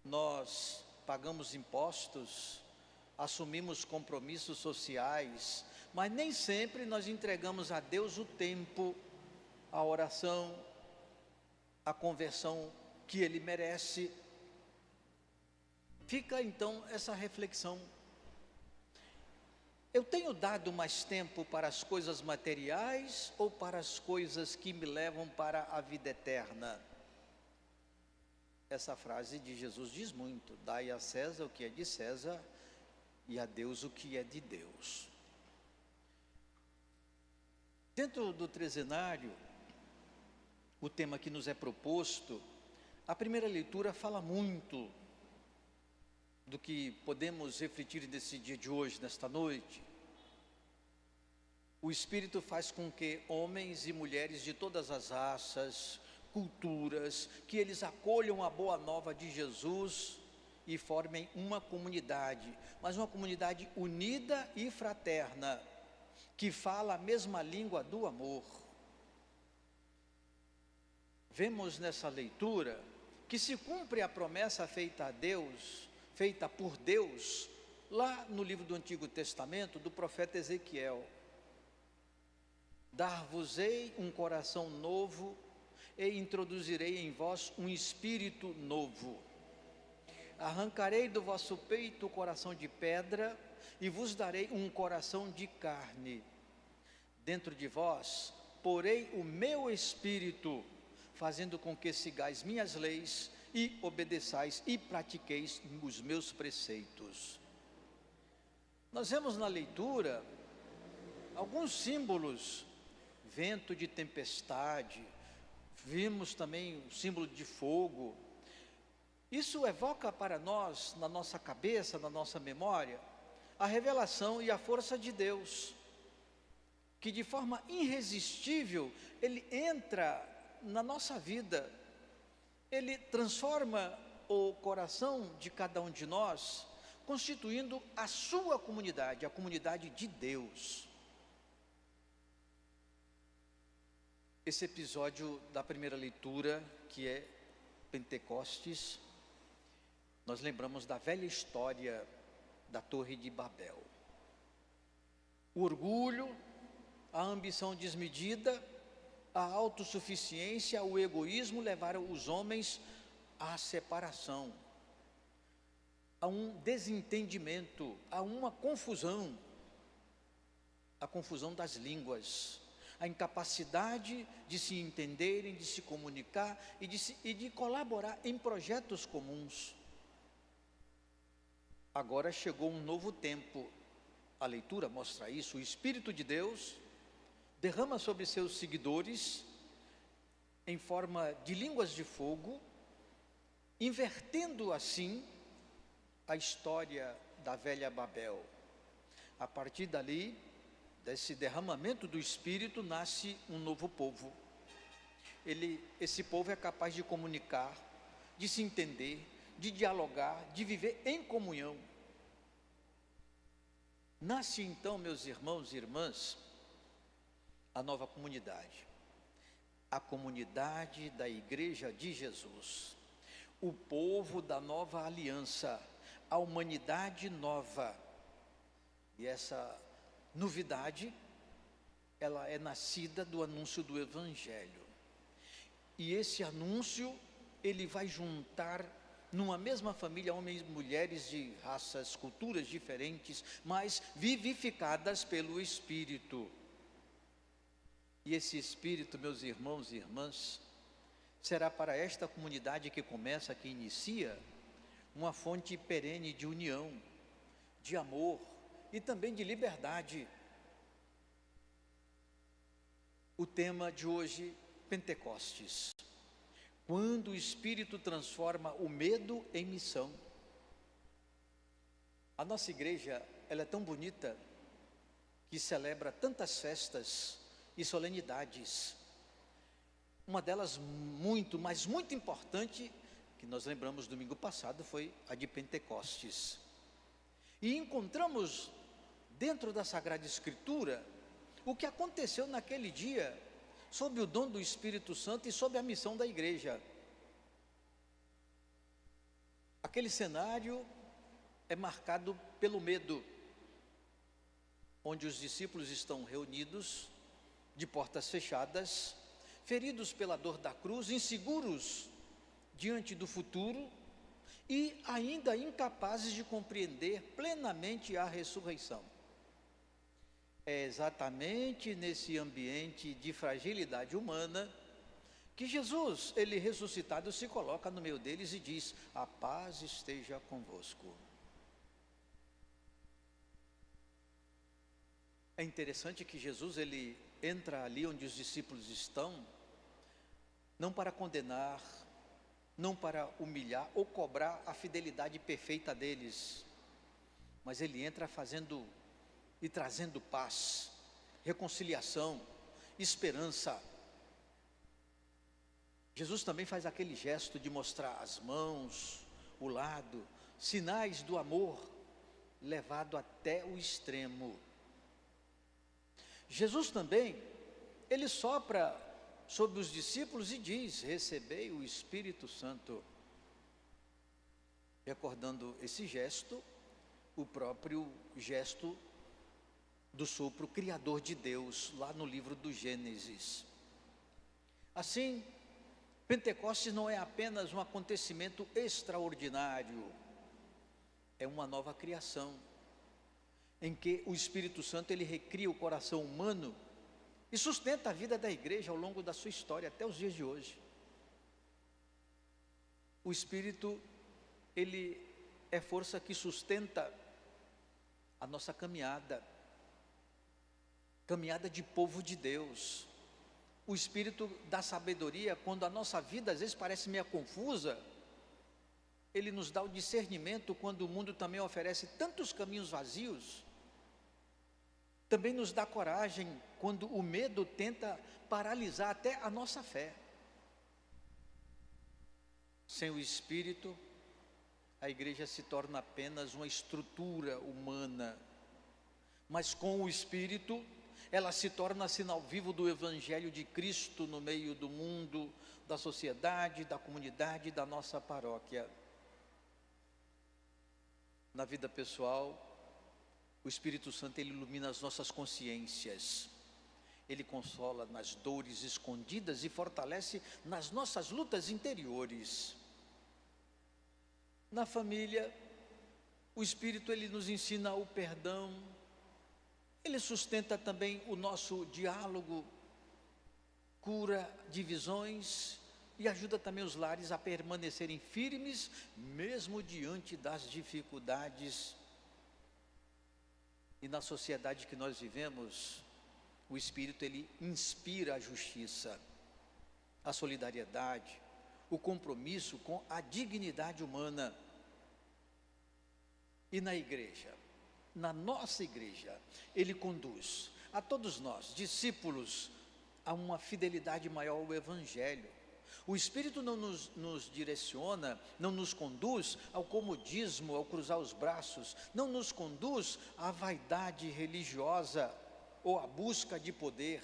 Nós pagamos impostos, assumimos compromissos sociais, mas nem sempre nós entregamos a Deus o tempo, a oração, a conversão que Ele merece. Fica então essa reflexão. Eu tenho dado mais tempo para as coisas materiais ou para as coisas que me levam para a vida eterna? Essa frase de Jesus diz muito: dai a César o que é de César e a Deus o que é de Deus. Dentro do trezenário, o tema que nos é proposto, a primeira leitura fala muito do que podemos refletir nesse dia de hoje, nesta noite. O Espírito faz com que homens e mulheres de todas as raças, culturas, que eles acolham a boa nova de Jesus e formem uma comunidade, mas uma comunidade unida e fraterna, que fala a mesma língua do amor. Vemos nessa leitura que se cumpre a promessa feita a Deus, feita por Deus, lá no livro do Antigo Testamento, do profeta Ezequiel. Dar-vos-ei um coração novo e introduzirei em vós um espírito novo. Arrancarei do vosso peito o coração de pedra e vos darei um coração de carne. Dentro de vós porei o meu espírito, fazendo com que sigais minhas leis e obedeçais e pratiqueis os meus preceitos. Nós vemos na leitura alguns símbolos: vento de tempestade, vimos também o símbolo de fogo. Isso evoca para nós, na nossa cabeça, na nossa memória, a revelação e a força de Deus, que de forma irresistível Ele entra na nossa vida, Ele transforma o coração de cada um de nós, constituindo a sua comunidade, a comunidade de Deus. Esse episódio da primeira leitura, que é Pentecostes, nós lembramos da velha história da Torre de Babel. O orgulho, a ambição desmedida, a autossuficiência, o egoísmo levaram os homens à separação, a um desentendimento, a uma confusão, a confusão das línguas, a incapacidade de se entenderem, de se comunicar e de colaborar em projetos comuns. Agora chegou um novo tempo, a leitura mostra isso. O Espírito de Deus derrama sobre seus seguidores, em forma de línguas de fogo, invertendo assim a história da velha Babel. A partir dali, desse derramamento do Espírito, nasce um novo povo. Esse povo é capaz de comunicar, de se entender, de dialogar, de viver em comunhão. Nasce então, meus irmãos e irmãs, a nova comunidade, a comunidade da Igreja de Jesus, o povo da nova aliança, a humanidade nova. E essa novidade, ela é nascida do anúncio do Evangelho. E esse anúncio, ele vai juntar numa mesma família, homens e mulheres de raças, culturas diferentes, mas vivificadas pelo Espírito. E esse Espírito, meus irmãos e irmãs, será para esta comunidade que começa, que inicia, uma fonte perene de união, de amor e também de liberdade. O tema de hoje, Pentecostes. Quando o Espírito transforma o medo em missão. A nossa igreja, ela é tão bonita, que celebra tantas festas e solenidades. Uma delas mas muito importante, que nós lembramos domingo passado, foi a de Pentecostes. E encontramos dentro da Sagrada Escritura o que aconteceu naquele dia, sob o dom do Espírito Santo e sob a missão da igreja. Aquele cenário é marcado pelo medo, onde os discípulos estão reunidos, de portas fechadas, feridos pela dor da cruz, inseguros diante do futuro e ainda incapazes de compreender plenamente a ressurreição. É exatamente nesse ambiente de fragilidade humana que Jesus, ele ressuscitado, se coloca no meio deles e diz: a paz esteja convosco. É interessante que Jesus, ele entra ali onde os discípulos estão, não para condenar, não para humilhar ou cobrar a fidelidade perfeita deles, mas ele entra fazendo e trazendo paz, reconciliação, esperança. Jesus também faz aquele gesto de mostrar as mãos, o lado, sinais do amor, levado até o extremo. Jesus também, ele sopra sobre os discípulos e diz: recebei o Espírito Santo. Recordando esse gesto, o próprio gesto do sopro criador de Deus, lá no livro do Gênesis. Assim, Pentecostes não é apenas um acontecimento extraordinário, é uma nova criação, em que o Espírito Santo, ele recria o coração humano e sustenta a vida da igreja ao longo da sua história, até os dias de hoje. O Espírito, ele é força que sustenta a nossa caminhada de povo de Deus. O Espírito da sabedoria, quando a nossa vida às vezes parece meio confusa, ele nos dá o discernimento quando o mundo também oferece tantos caminhos vazios. Também nos dá coragem quando o medo tenta paralisar até a nossa fé. Sem o Espírito, a igreja se torna apenas uma estrutura humana, mas com o Espírito, ela se torna sinal vivo do Evangelho de Cristo no meio do mundo, da sociedade, da comunidade, da nossa paróquia. Na vida pessoal, o Espírito Santo, ele ilumina as nossas consciências, ele consola nas dores escondidas e fortalece nas nossas lutas interiores. Na família, o Espírito, ele nos ensina o perdão, ele sustenta também o nosso diálogo, cura divisões e ajuda também os lares a permanecerem firmes, mesmo diante das dificuldades. E na sociedade que nós vivemos, o Espírito, ele inspira a justiça, a solidariedade, o compromisso com a dignidade humana. E na igreja, na nossa igreja, ele conduz a todos nós, discípulos, a uma fidelidade maior ao Evangelho. O Espírito não nos direciona, não nos conduz ao comodismo, ao cruzar os braços, não nos conduz à vaidade religiosa ou à busca de poder.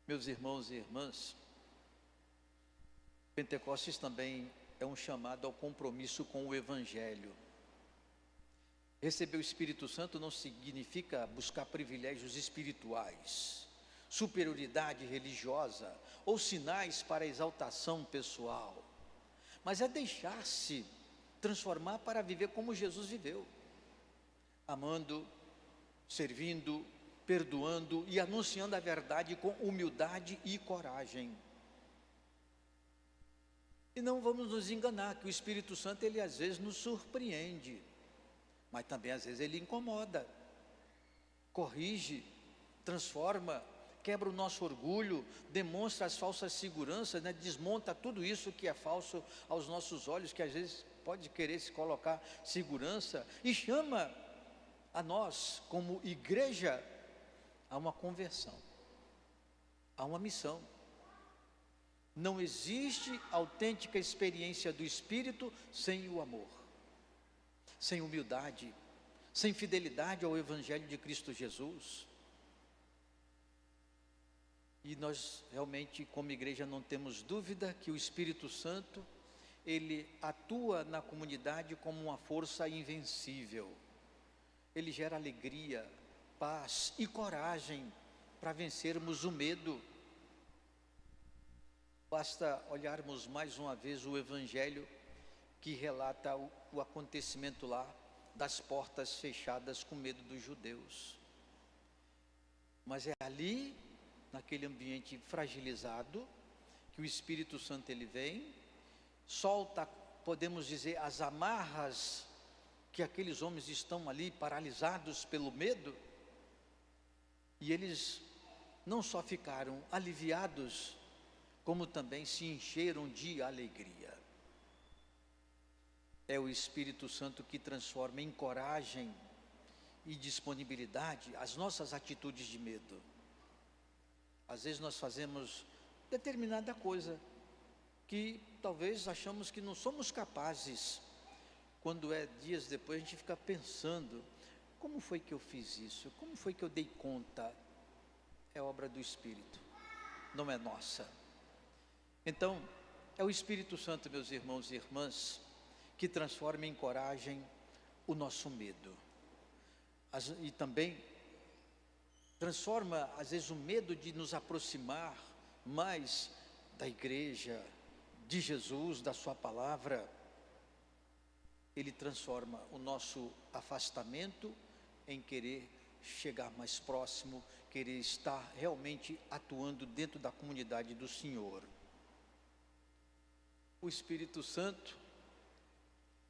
Meus irmãos e irmãs, Pentecostes também é um chamado ao compromisso com o Evangelho. Receber o Espírito Santo não significa buscar privilégios espirituais, superioridade religiosa ou sinais para exaltação pessoal, mas é deixar-se transformar para viver como Jesus viveu, amando, servindo, perdoando e anunciando a verdade com humildade e coragem. E não vamos nos enganar que o Espírito Santo, ele às vezes nos surpreende, mas também às vezes ele incomoda, corrige, transforma, quebra o nosso orgulho, demonstra as falsas seguranças, né? Desmonta tudo isso que é falso aos nossos olhos, que às vezes pode querer se colocar segurança, e chama a nós, como igreja, a uma conversão, a uma missão. Não existe autêntica experiência do Espírito sem o amor, sem humildade, sem fidelidade ao Evangelho de Cristo Jesus. E nós realmente, como igreja, não temos dúvida que o Espírito Santo, ele atua na comunidade como uma força invencível. Ele gera alegria, paz e coragem para vencermos o medo. Basta olharmos mais uma vez o Evangelho que relata o acontecimento lá das portas fechadas com medo dos judeus. Mas é ali, naquele ambiente fragilizado, que o Espírito Santo ele vem, solta, podemos dizer, as amarras que aqueles homens estão ali paralisados pelo medo, e eles não só ficaram aliviados, como também se encheram de alegria. É o Espírito Santo que transforma em coragem e disponibilidade as nossas atitudes de medo. Às vezes nós fazemos determinada coisa que talvez achamos que não somos capazes. Quando é dias depois, a gente fica pensando, como foi que eu fiz isso? Como foi que eu dei conta? É obra do Espírito, não é nossa. Então, é o Espírito Santo, meus irmãos e irmãs, que transforma em coragem o nosso medo. E também transforma, às vezes, o medo de nos aproximar mais da igreja, de Jesus, da sua palavra. Ele transforma o nosso afastamento em querer chegar mais próximo, querer estar realmente atuando dentro da comunidade do Senhor. O Espírito Santo,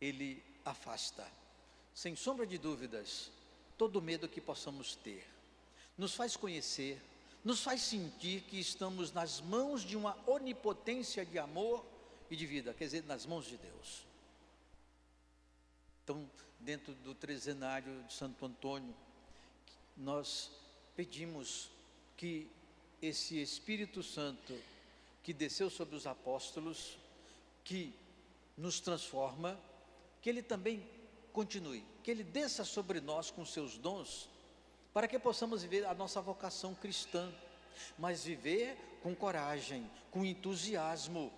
ele afasta, sem sombra de dúvidas, todo medo que possamos ter. Nos faz conhecer, nos faz sentir que estamos nas mãos de uma onipotência de amor e de vida, quer dizer, nas mãos de Deus. Então, dentro do trezenário de Santo Antônio, nós pedimos que esse Espírito Santo que desceu sobre os apóstolos, que nos transforma, que ele também continue, que ele desça sobre nós com seus dons, para que possamos viver a nossa vocação cristã, mas viver com coragem, com entusiasmo,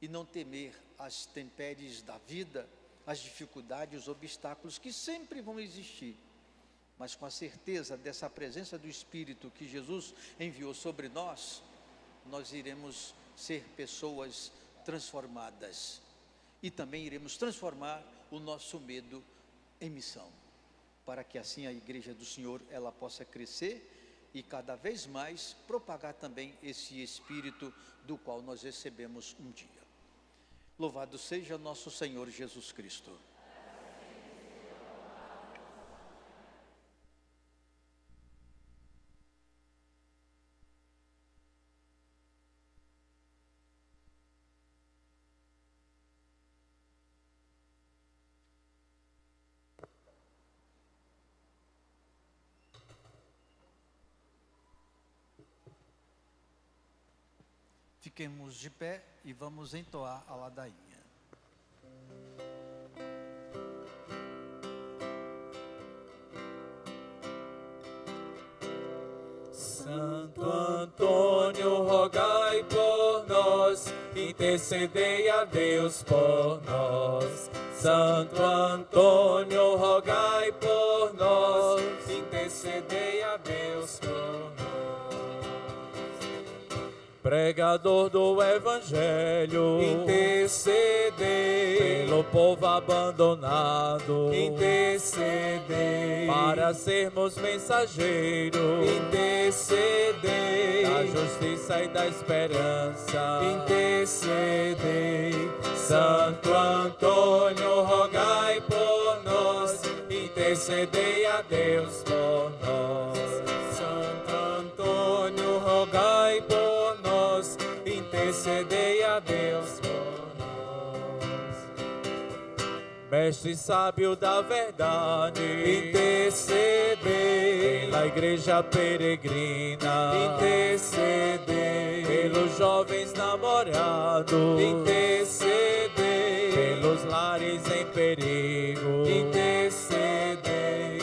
e não temer as intempéries da vida, as dificuldades, os obstáculos que sempre vão existir, mas com a certeza dessa presença do Espírito que Jesus enviou sobre nós, nós iremos ser pessoas transformadas, e também iremos transformar o nosso medo em missão, para que assim a igreja do Senhor ela possa crescer e cada vez mais propagar também esse Espírito do qual nós recebemos um dia. Louvado seja nosso Senhor Jesus Cristo. Fiquemos de pé e vamos entoar a ladainha. Santo Antônio, rogai por nós, intercedei a Deus por nós. Santo Antônio, rogai por nós, intercedei a Deus por nós. pregador do Evangelho, intercedei pelo povo abandonado, intercedei para sermos mensageiros intercedei da justiça e da esperança. intercedei Santo Antônio, rogai por nós, intercedei a Deus por nós. Santo Antônio, rogai por nós, intercedei a Deus por nós. Mestre sábio da verdade, Intercedei pela igreja peregrina, intercedei pelos jovens namorados, intercedei pelos lares em perigo. intercedei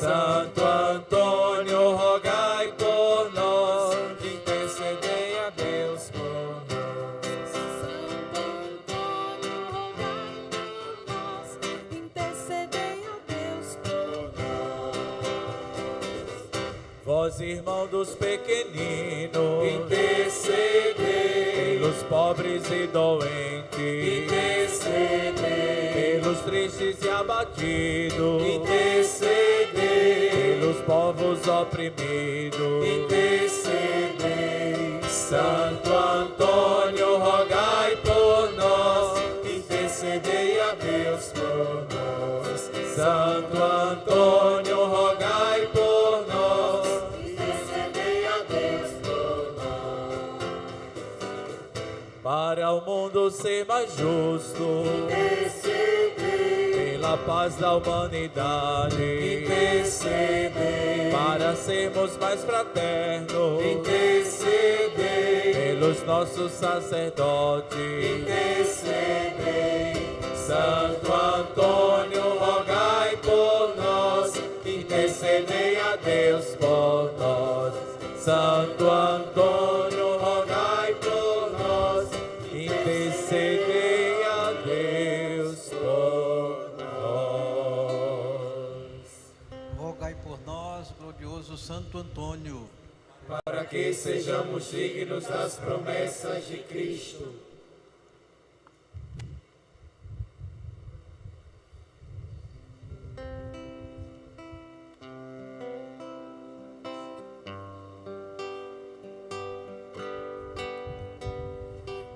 Santo Antônio, rogai por nós, intercedei a Deus por nós. Santo Antônio, rogai por nós, intercedei a Deus por nós. vós irmão dos pequeninos, Intercedei pelos pobres e doentes, intercedei pelos tristes e abatidos, intercedei pelos povos oprimidos. intercedei Santo Antônio, rogai por nós, intercedei a Deus por nós. Santo Antônio, rogai por nós, Intercedei a Deus por nós. para o mundo ser mais justo, Intercedei, pela paz da humanidade, intercedei, para sermos mais fraternos, intercedei, pelos nossos sacerdotes. intercedei. Santo Antônio, rogai por nós, intercedei a Deus por nós. Santo Antônio, rogai por nós, intercedei a Deus por nós. Rogai por nós, glorioso Santo Antônio, para que sejamos dignos das promessas de Cristo.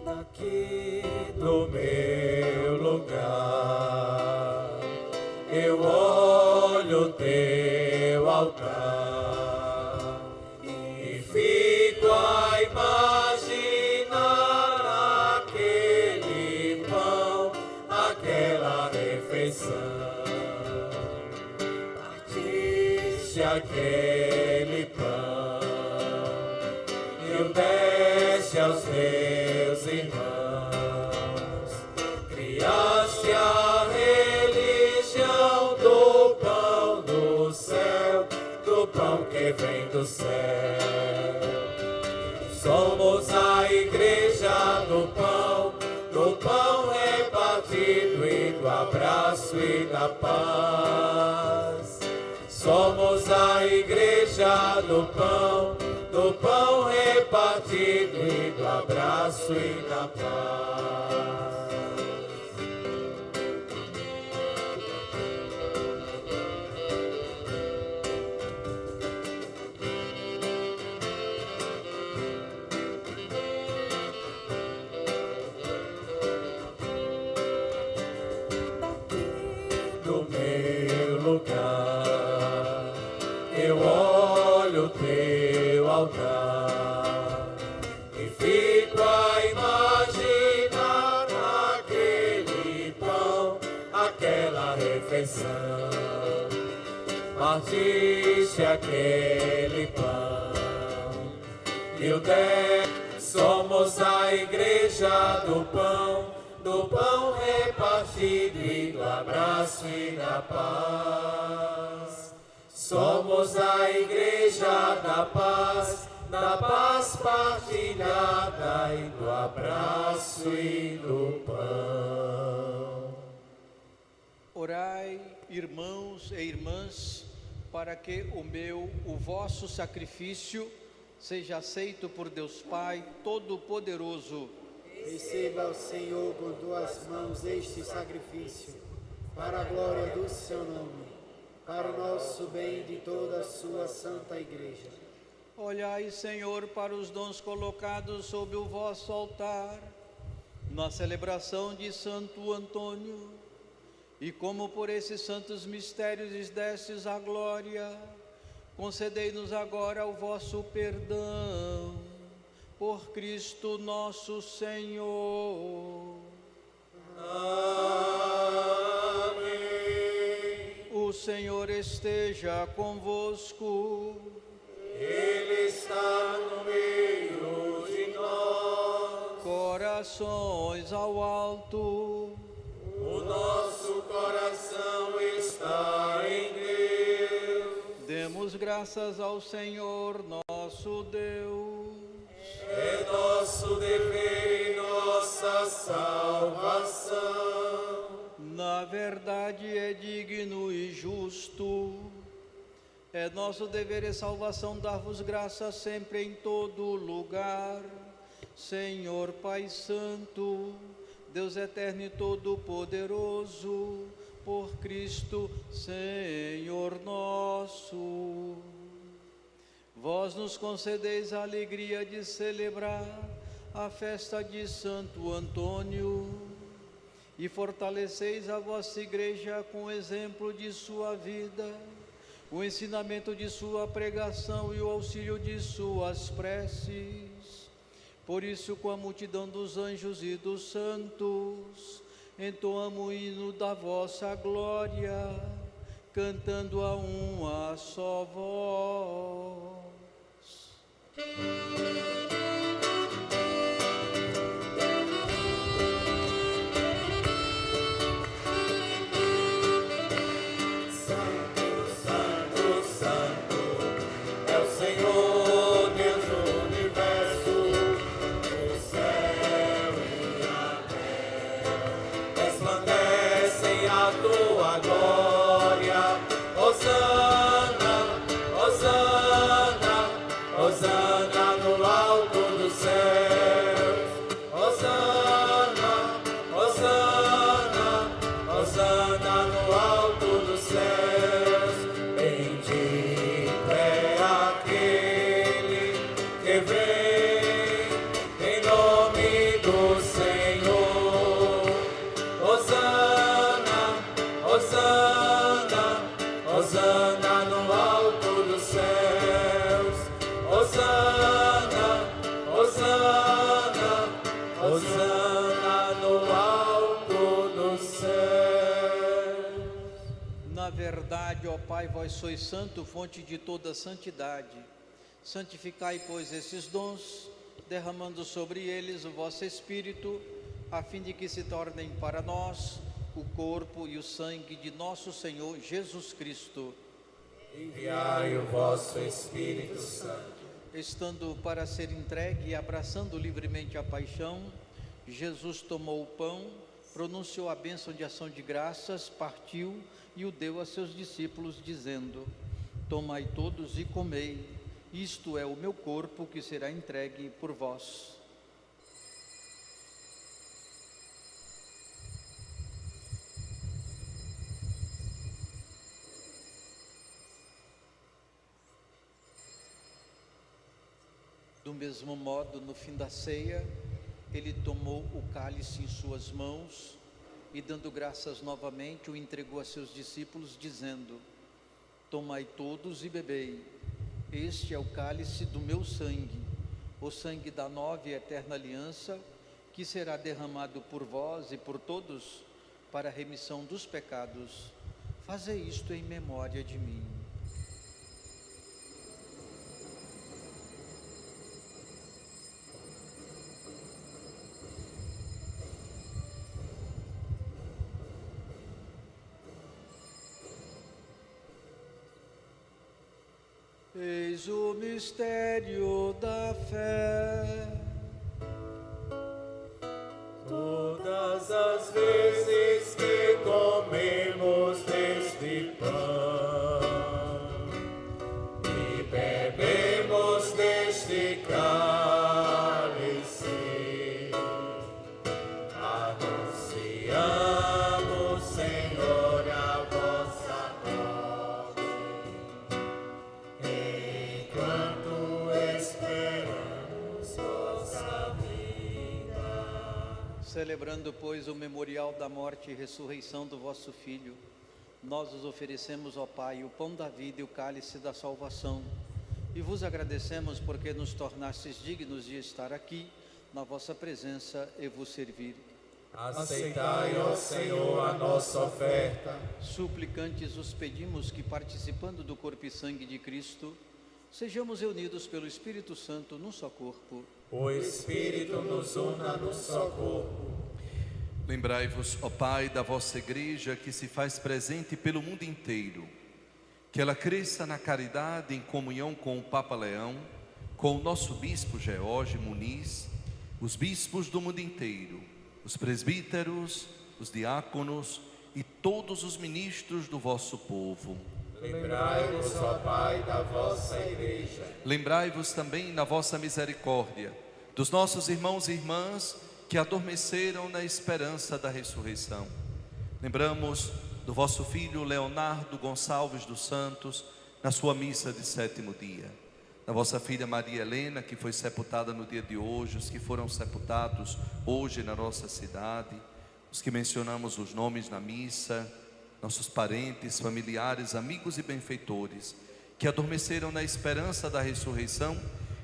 Daqui do meu lugar, eu olho teu altar e fico a imaginar aquele pão, aquela refeição. Partiste aquele pão e o deste aos teus irmãos. Criaste a religião do pão do céu, do pão que vem do céu. Somos a igreja do pão repartido e do abraço e da paz. Somos a igreja do pão repartido e do abraço e da paz. Do meu lugar, eu olho teu altar e fico a imaginar aquele pão, aquela refeição. Partiste aquele pão e o deste. Somos a igreja do pão repartido e do abraço e da paz. Somos a igreja da paz partilhada e do abraço e do pão. orai, irmãos e irmãs, para que o vosso sacrifício seja aceito por Deus Pai Todo-Poderoso. Receba o Senhor com tuas mãos este sacrifício, para a glória do seu nome, para o nosso bem e de toda a sua santa igreja. Olhai, Senhor, para os dons colocados sob o vosso altar, na celebração de Santo Antônio, e como por esses santos mistérios lhes destes a glória, concedei-nos agora o vosso perdão, por Cristo nosso Senhor. Amém. O Senhor esteja convosco. Ele está no meio de nós. Corações ao alto. O nosso coração está em Deus. Demos graças ao Senhor nosso Deus. É nosso dever e nossa salvação. Na verdade é digno e justo. É nosso dever e salvação dar-vos graças sempre em todo lugar. Senhor Pai Santo, Deus eterno e todo-poderoso, por Cristo, Senhor nosso. Vós nos concedeis a alegria de celebrar a festa de Santo Antônio e fortaleceis a vossa igreja com o exemplo de sua vida, o ensinamento de sua pregação e o auxílio de suas preces. Por isso, com a multidão dos anjos e dos santos, entoamos o hino da vossa glória, cantando a uma só voz. Pai, vós sois santo, fonte de toda santidade. Santificai, pois, esses dons, derramando sobre eles o vosso Espírito, a fim de que se tornem para nós o corpo e o sangue de nosso Senhor Jesus Cristo. Enviai o vosso Espírito Santo. Estando para ser entregue e abraçando livremente a paixão, Jesus tomou o pão, pronunciou a bênção de ação de graças, partiu e o deu a seus discípulos, dizendo: tomai todos e comei, isto é o meu corpo que será entregue por vós. Do mesmo modo, no fim da ceia, ele tomou o cálice em suas mãos e, dando graças novamente, o entregou a seus discípulos, dizendo: tomai todos e bebei, este é o cálice do meu sangue, o sangue da nova e eterna aliança, que será derramado por vós e por todos para a remissão dos pecados. Fazei isto em memória de mim. Eis o mistério da fé. Todas as vezes que comemos deste pão e bebemos deste Considerando, pois, o memorial da morte e ressurreição do vosso Filho, nós os oferecemos, ó Pai, o pão da vida e o cálice da salvação. E vos agradecemos porque nos tornastes dignos de estar aqui, na vossa presença e vos servir. Aceitai, ó Senhor, a nossa oferta. Suplicantes os pedimos que, participando do corpo e sangue de Cristo, sejamos reunidos pelo Espírito Santo num só corpo. O Espírito nos una num só corpo. Lembrai-vos, ó Pai, da vossa Igreja que se faz presente pelo mundo inteiro. Que ela cresça na caridade em comunhão com o Papa Leão, com o nosso Bispo George Muniz, os bispos do mundo inteiro, os presbíteros, os diáconos e todos os ministros do vosso povo. Lembrai-vos, ó Pai, da vossa Igreja. Lembrai-vos também, na vossa misericórdia, dos nossos irmãos e irmãs que adormeceram na esperança da ressurreição. Lembramos do vosso filho Leonardo Gonçalves dos Santos, na sua missa de 7º dia. Da vossa filha Maria Helena, que foi sepultada no dia de hoje, os que foram sepultados hoje na nossa cidade, os que mencionamos os nomes na missa, nossos parentes, familiares, amigos e benfeitores, que adormeceram na esperança da ressurreição,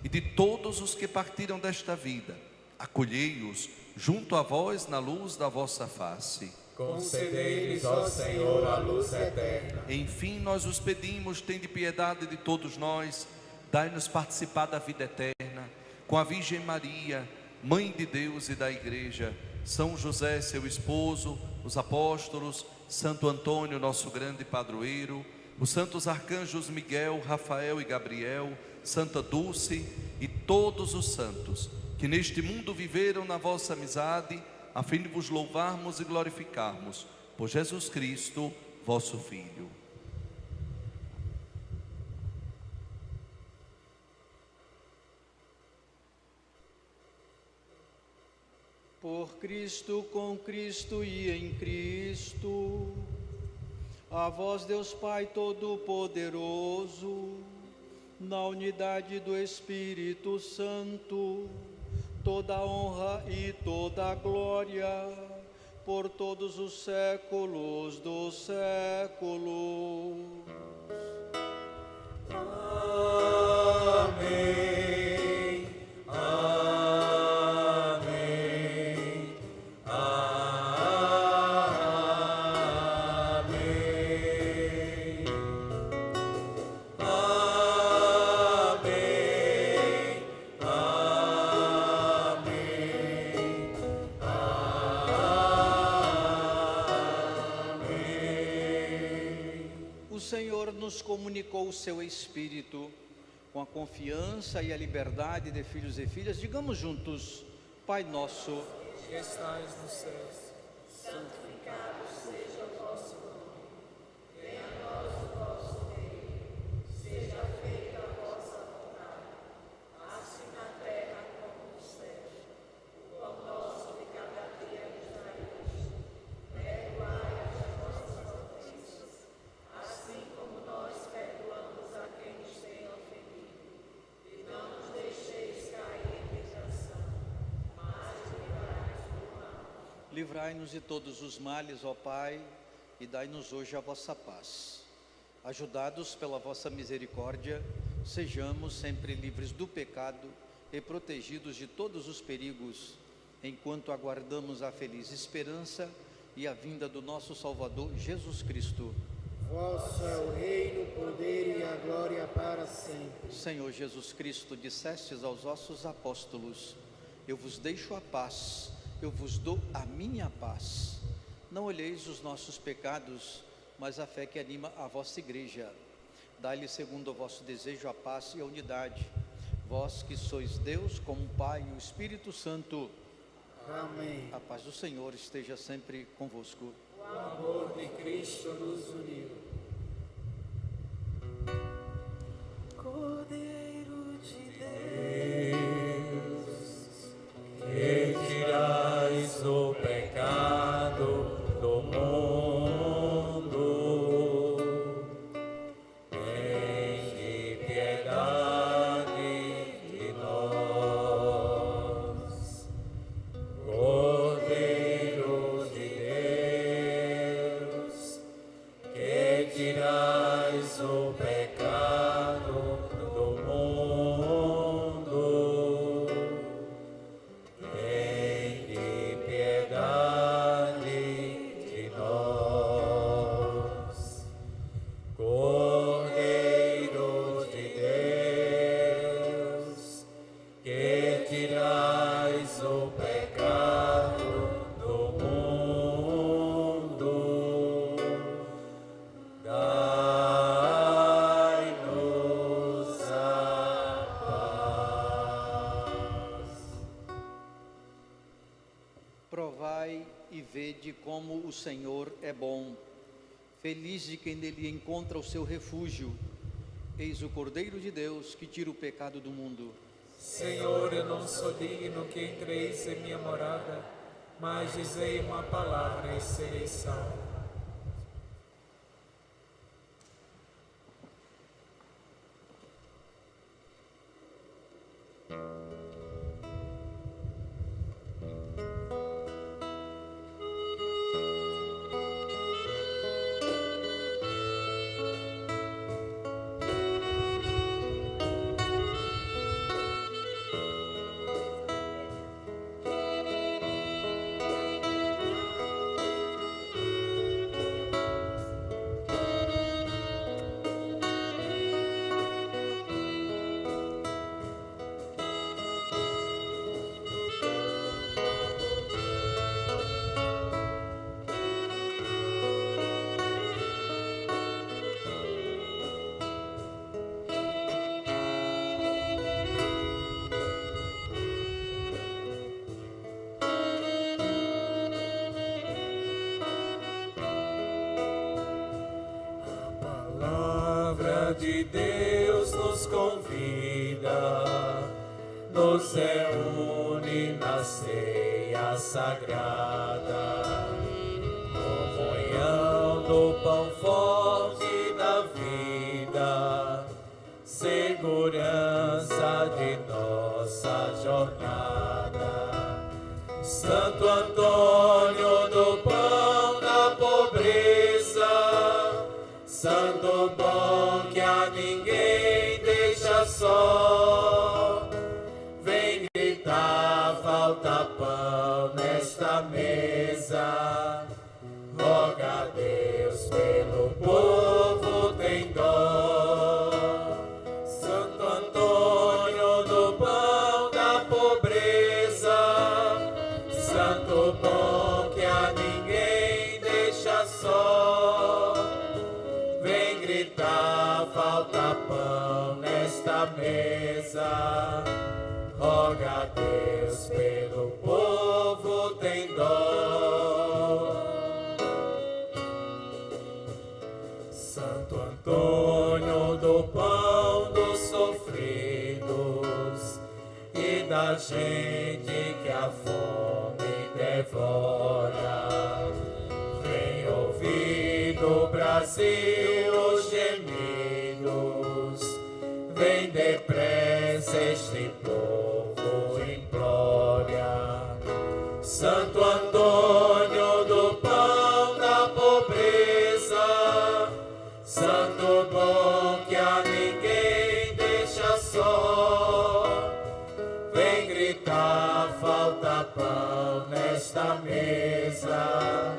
e de todos os que partiram desta vida, acolhei-os junto a vós na luz da vossa face. Concedei-lhes, ó Senhor, a luz eterna. Enfim, nós os pedimos, tende piedade de todos nós, dai-nos participar da vida eterna, com a Virgem Maria, Mãe de Deus e da Igreja, São José, seu esposo, os apóstolos, Santo Antônio, nosso grande padroeiro, os santos arcanjos Miguel, Rafael e Gabriel, Santa Dulce e todos os santos que neste mundo viveram na vossa amizade, a fim de vos louvarmos e glorificarmos por Jesus Cristo, vosso Filho. Por Cristo, com Cristo e em Cristo, a vós, Deus Pai Todo-Poderoso, na unidade do Espírito Santo, toda a honra e toda a glória, por todos os séculos dos séculos. Amém. Amém. Amém. Amém. O Senhor nos comunicou o seu Espírito com a confiança e a liberdade de filhos e filhas. Digamos juntos: Pai nosso, Que estais nos céus, Santificado seja o vosso nome. Venha a nós o vosso reino. Seja feita a vossa vontade, assim na terra como no céu. O pão nosso de cada dia nos dai hoje. Perdoai as nossas ofensas, assim como nós perdoamos a quem nos tem ofendido. E não nos deixeis cair em tentação, mas livrai-nos do mal. livrai-nos de todos os males, ó Pai, e dai-nos hoje a vossa paz. Ajudados pela vossa misericórdia, sejamos sempre livres do pecado e protegidos de todos os perigos, enquanto aguardamos a feliz esperança e a vinda do nosso Salvador Jesus Cristo. Vosso é o reino, o poder e a glória para sempre. Senhor Jesus Cristo, dissestes aos vossos apóstolos: eu vos deixo a paz, eu vos dou a minha paz. Não olheis os nossos pecados, mas a fé que anima a vossa Igreja. Dai-lhe segundo o vosso desejo a paz e a unidade. Vós que sois Deus com o Pai e o Espírito Santo. Amém. A paz do Senhor esteja sempre convosco. O amor de Cristo nos uniu. Cordeiro de Deus, que tirais o pecado do mundo, tende piedade de nós. Cordeiro o Senhor é bom. Feliz de quem nele encontra o seu refúgio. Eis o Cordeiro de Deus que tira o pecado do mundo. Senhor, eu não sou digno que entreis em minha morada, mas dizei uma palavra e serei salvo. De Deus nos convida, nos reúne na ceia sagrada, comunhão do pão forte da vida, segurança de nossa jornada. Santo Antônio do pão da pobreza, santo bom que a ninguém deixa só, vem gritar, falta pão nesta mesa, roga a Deus pelo povo, tem dó. Santo Antônio do pão da pobreza, santo bom que a ninguém deixa só, vem gritar, falta pão nesta mesa, roga a Deus pelo povo, tem dó. Santo Antônio do pão dos sofridos e da gente que a fome devora, vem ouvir do Brasil os gemidos, vem depressa este povo implora. Santo Antônio do pão da pobreza, santo bom que a ninguém deixa só, vem gritar, falta pão nesta mesa,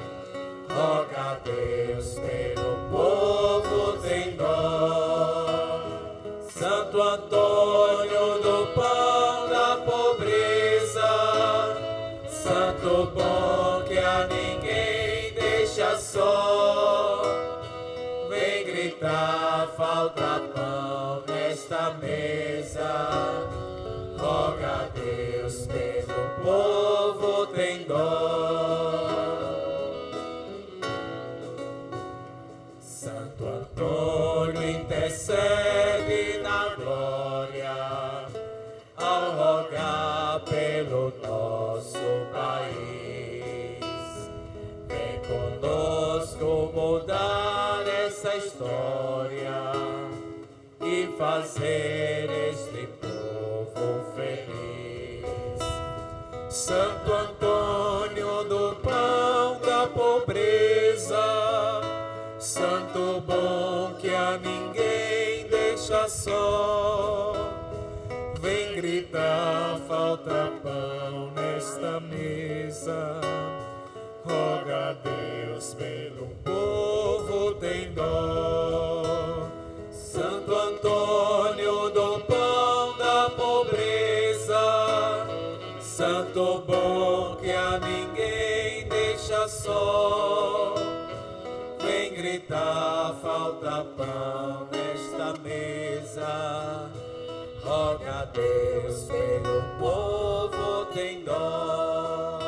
roga a Deus pelo povo, tem dó. Santo Antônio do pão da pobreza, santo bom que a ninguém deixa só, vem gritar, falta pão nesta mesa, roga a Deus pelo povo, tem dó. Santo Antônio intercede na glória, ao rogar pelo nosso país. Vem conosco mudar essa história e fazer este povo feliz. Santo Antônio do pão da pobreza, santo bom que a ninguém deixa só, vem gritar, falta pão nesta mesa, roga a Deus pelo povo, tem dó. Santo Antônio do pão da pobreza, santo bom que a ninguém deixa só, vem gritar, falta pão nesta mesa, roga a Deus pelo povo, tem dó.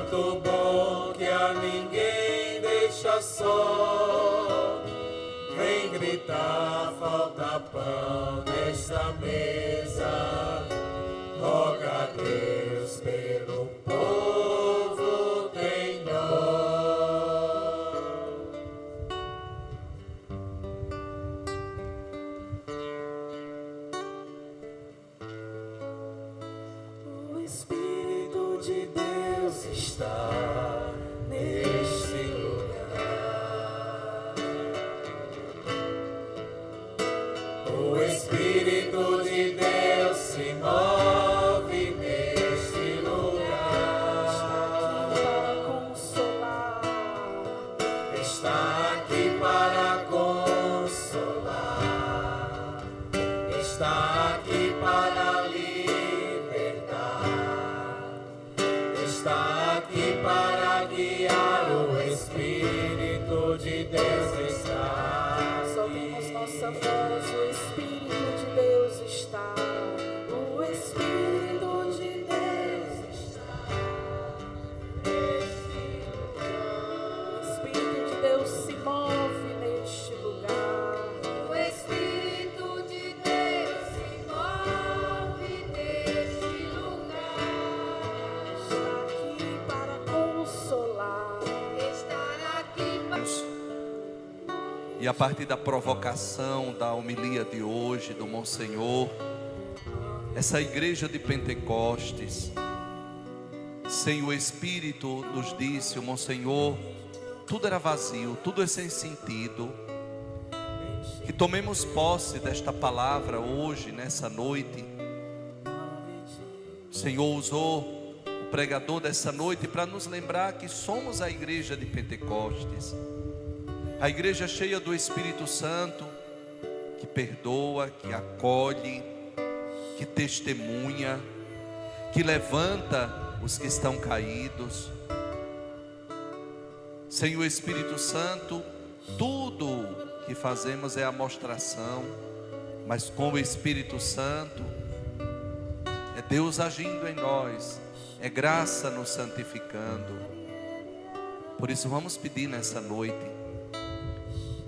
Santo bom que a ninguém deixa só, vem gritar, falta pão nesta mesa. Roga a Deus pelo povo, tem dó. O Espírito de Deus está neste lugar. O Espírito de Deus se move neste lugar. Está aqui para consolar. Está aqui para libertar. Está aqui para guiar. O Espírito de Deus está aqui. Ouvimos nossa voz, o Espírito de Deus está. O Espírito de Deus está neste lugar. O Espírito de Deus se move neste lugar. O Espírito de Deus se move neste lugar. Está aqui para consolar. Está aqui para E a partir da provocação da homilia de hoje do Monsenhor, essa igreja de Pentecostes, sem o Espírito, nos disse o Monsenhor, tudo era vazio, tudo é sem sentido. Que tomemos posse desta palavra hoje, nessa noite. O Senhor usou o pregador dessa noite para nos lembrar que somos a igreja de Pentecostes. A igreja cheia do Espírito Santo, que perdoa, que acolhe, que testemunha, que levanta os que estão caídos. Sem o Espírito Santo, tudo que fazemos é amostração, mas com o Espírito Santo, é Deus agindo em nós, é graça nos santificando. Por isso vamos pedir nessa noite,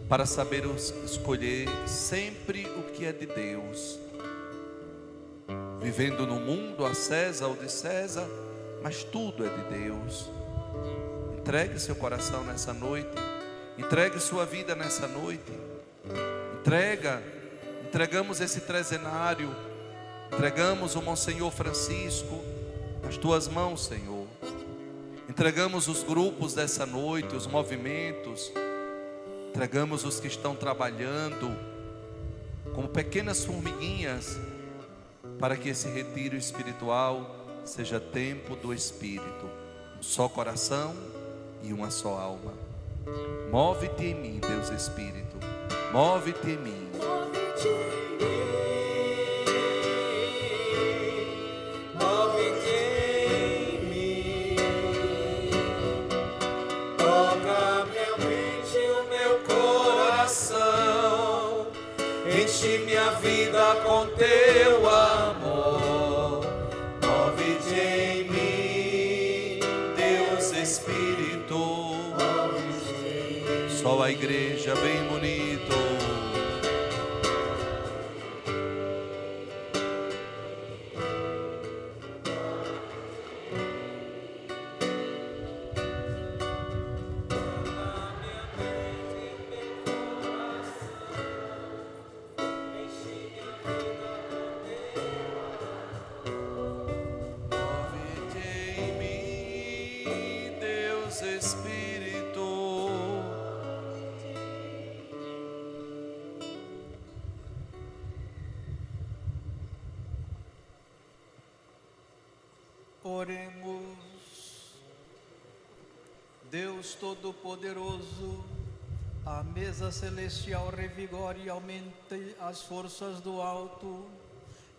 para saber escolher sempre o que é de Deus, vivendo no mundo a César ou de César, mas tudo é de Deus. Entregue seu coração nessa noite, entregue sua vida nessa noite, entregamos esse trezenário, entregamos o Monsenhor Francisco nas tuas mãos, Senhor. Entregamos os grupos dessa noite, os movimentos, entregamos os que estão trabalhando como pequenas formiguinhas, para que esse retiro espiritual seja tempo do Espírito, um só coração e uma só alma. Move-te em mim, Deus Espírito, move-te em mim. Move-te em mim, move-te em mim. Toca minha mente e o meu coração, enche minha vida com teu amor. Move-te em mim, Deus Espírito. Só a igreja bem bonito. Move-te em mim, Deus Espírito. Oremos. Deus Todo-Poderoso, a mesa celestial revigore e aumente as forças do alto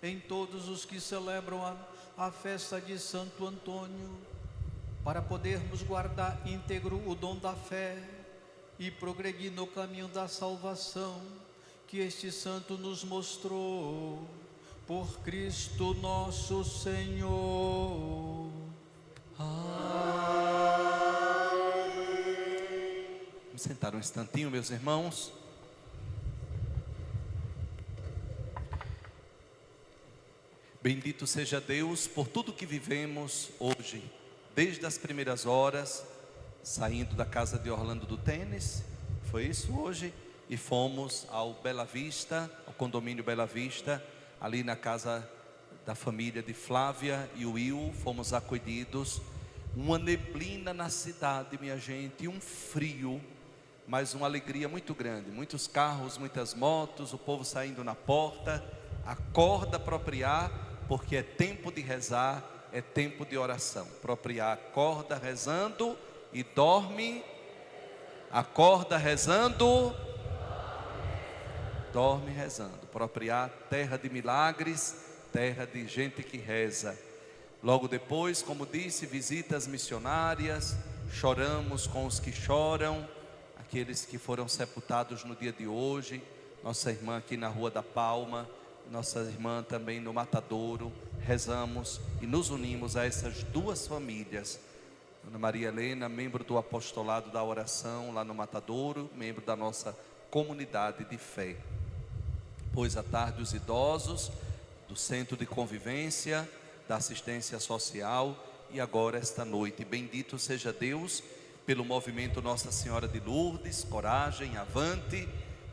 em todos os que celebram a festa de Santo Antônio, para podermos guardar íntegro o dom da fé e progredir no caminho da salvação que este santo nos mostrou. Por Cristo nosso Senhor. Amém. Vamos sentar um instantinho, meus irmãos. Bendito seja Deus por tudo que vivemos hoje, desde as primeiras horas, saindo da casa de Orlando do Tênis, foi isso hoje, e fomos ao Bela Vista, ao condomínio Bela Vista, ali na casa da família de Flávia e Will, fomos acolhidos. Uma neblina na cidade, minha gente, um frio, mas uma alegria muito grande, muitos carros, muitas motos, o povo saindo na porta. Acorda para propriar, porque é tempo de rezar, é tempo de oração. Propriar, acorda rezando e dorme. Acorda rezando, dorme rezando. Propriar, terra de milagres, terra de gente que reza. Logo depois, como disse, visitas missionárias, choramos com os que choram, aqueles que foram sepultados no dia de hoje, nossa irmã aqui na Rua da Palma, nossa irmã também no Matadouro. Rezamos e nos unimos a essas duas famílias. Ana Maria Helena, membro do apostolado da oração lá no Matadouro, membro da nossa comunidade de fé. Depois à tarde os idosos do centro de convivência, da assistência social, e agora esta noite, bendito seja Deus pelo movimento Nossa Senhora de Lourdes, coragem, avante.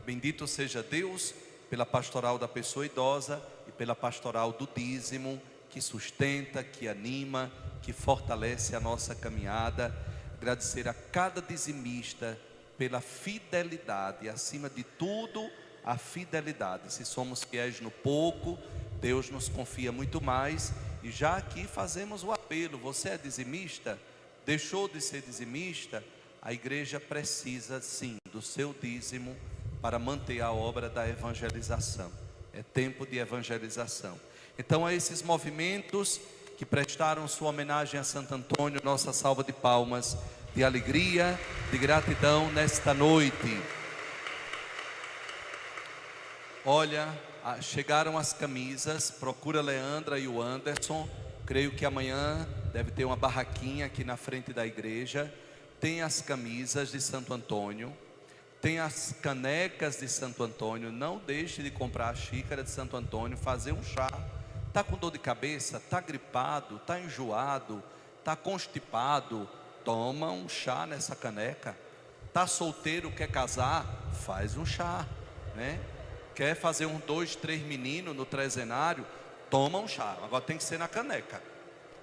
Bendito seja Deus pela pastoral da pessoa idosa e pela pastoral do dízimo, que sustenta, que anima, que fortalece a nossa caminhada. Agradecer a cada dizimista pela fidelidade, e acima de tudo, a fidelidade. Se somos fiéis no pouco, Deus nos confia muito mais. E já aqui fazemos o apelo: você é dizimista? Deixou de ser dizimista? A igreja precisa sim do seu dízimo para manter a obra da evangelização. É tempo de evangelização. Então, a esses movimentos que prestaram sua homenagem a Santo Antônio, nossa salva de palmas, de alegria, de gratidão nesta noite. Olha, chegaram as camisas, procura a Leandra e o Anderson. Creio que amanhã deve ter uma barraquinha aqui na frente da igreja. Tem as camisas de Santo Antônio, tem as canecas de Santo Antônio. Não deixe de comprar a xícara de Santo Antônio, fazer um chá. Está com dor de cabeça, está gripado, está enjoado, está constipado, toma um chá nessa caneca. Está solteiro, quer casar, faz um chá, né? Quer fazer 2, 3 meninos no trezenário, toma um chá. Agora tem que ser na caneca.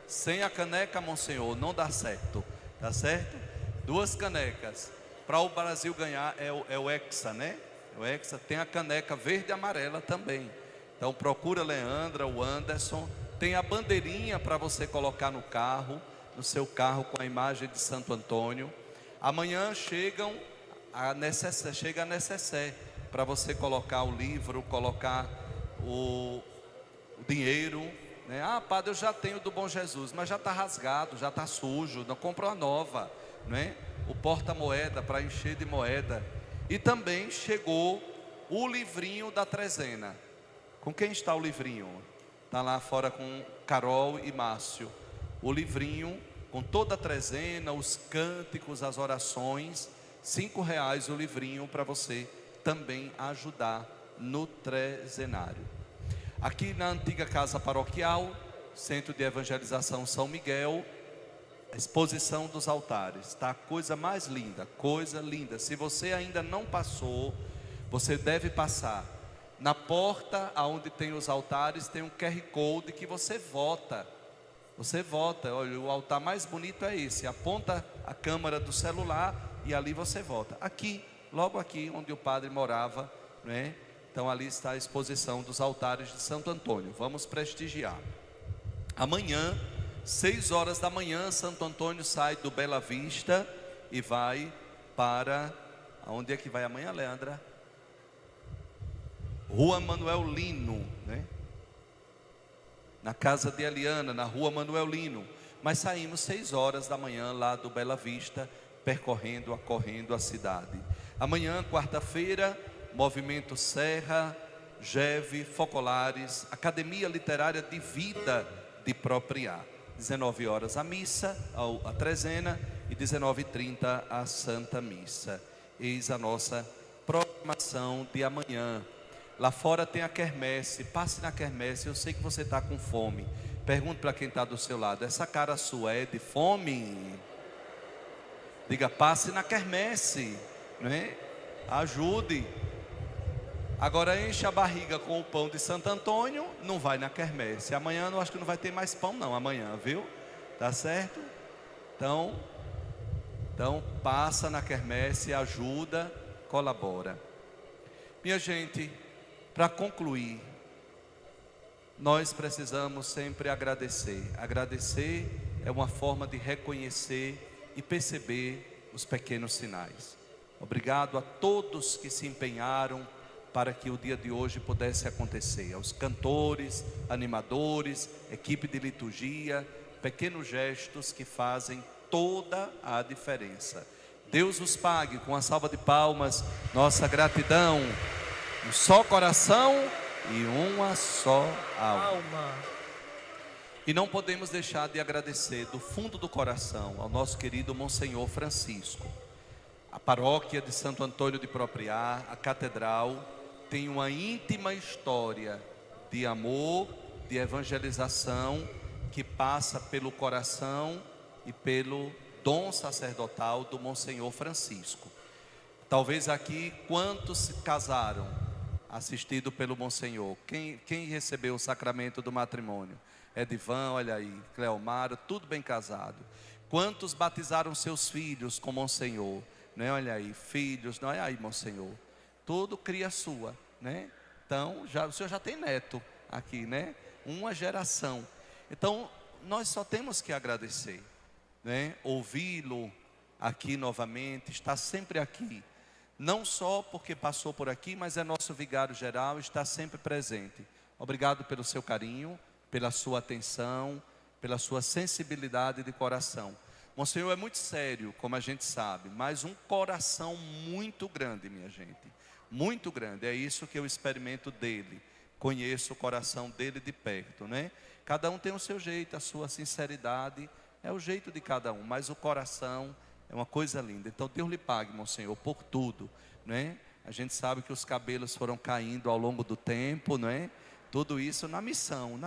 Sem a caneca, monsenhor, não dá certo. Tá certo? 2 canecas. Para o Brasil ganhar é o Hexa, né? O Hexa tem a caneca verde e amarela também. Então procura a Leandra, o Anderson. Tem a bandeirinha para você colocar no carro, no seu carro, com a imagem de Santo Antônio. Amanhã chega a necessaire para você colocar o livro, colocar o dinheiro, né? Ah, padre, eu já tenho do Bom Jesus, mas já está rasgado, já está sujo, não compra uma nova, né? O porta-moeda para encher de moeda. E também chegou o livrinho da trezena. Com quem está o livrinho? Está lá fora com Carol e Márcio. O livrinho com toda a trezena, os cânticos, as orações. R$5 o livrinho para você também ajudar no trezenário. Aqui na antiga casa paroquial, Centro de Evangelização São Miguel, a exposição dos altares, está a coisa mais linda, coisa linda. Se você ainda não passou, você deve passar. Na porta onde tem os altares tem um QR Code que você vota. Você vota. Olha, o altar mais bonito é esse. Aponta a câmera do celular e ali você vota. Aqui, logo aqui onde o padre morava, né? Então ali está a exposição dos altares de Santo Antônio. Vamos prestigiar. Amanhã, 6 horas da manhã, Santo Antônio sai do Bela Vista e vai para... Aonde é que vai amanhã, Leandra? Rua Manuel Lino, né? Na casa de Eliana, na Rua Manuel Lino. Mas saímos 6 horas da manhã lá do Bela Vista, acorrendo a cidade. Amanhã, quarta-feira, Movimento Serra, GEV, Focolares, Academia Literária de Vida de Propriar. 19 horas a missa, a trezena, e 19h30 a Santa Missa. eis a nossa programação de amanhã. Lá fora tem a quermesse, passe na quermesse. Eu sei que você está com fome. Pergunte para quem está do seu lado: essa cara sua é de fome? Diga: passe na quermesse, né? Ajude. Agora enche a barriga com o pão de Santo Antônio, não vai na quermesse. Amanhã eu acho que não vai ter mais pão não, amanhã, viu? Tá certo? Então passa na quermesse, ajuda, colabora. Minha gente, para concluir, nós precisamos sempre agradecer. Agradecer é uma forma de reconhecer e perceber os pequenos sinais. Obrigado a todos que se empenharam para que o dia de hoje pudesse acontecer. Aos cantores, animadores, equipe de liturgia, pequenos gestos que fazem toda a diferença. Deus os pague com a salva de palmas, nossa gratidão. Um só coração e uma só alma. E não podemos deixar de agradecer do fundo do coração ao nosso querido Monsenhor Francisco. A paróquia de Santo Antônio de Propriá, a catedral, tem uma íntima história de amor, de evangelização, que passa pelo coração e pelo dom sacerdotal do Monsenhor Francisco. Talvez aqui, quantos se casaram assistido pelo Monsenhor? Quem recebeu o sacramento do matrimônio? Edivan, olha aí, Cleomara, tudo bem casado. Quantos batizaram seus filhos com Monsenhor? Né? Olha aí, filhos, não é aí, Monsenhor? Tudo cria sua, né? Então, o senhor já tem neto aqui, né? Uma geração. Então, nós só temos que agradecer, né? Ouvi-lo aqui novamente, está sempre aqui. Não só porque passou por aqui, mas é nosso vigário geral, está sempre presente. Obrigado pelo seu carinho, pela sua atenção, pela sua sensibilidade de coração. Monsenhor é muito sério, como a gente sabe, mas um coração muito grande, minha gente. Muito grande, é isso que eu experimento dele. Conheço o coração dele de perto, né? Cada um tem o seu jeito, a sua sinceridade, é o jeito de cada um, mas o coração é uma coisa linda. Então Deus lhe pague, Monsenhor, por tudo, né? A gente sabe que os cabelos foram caindo ao longo do tempo, né? Tudo isso na missão.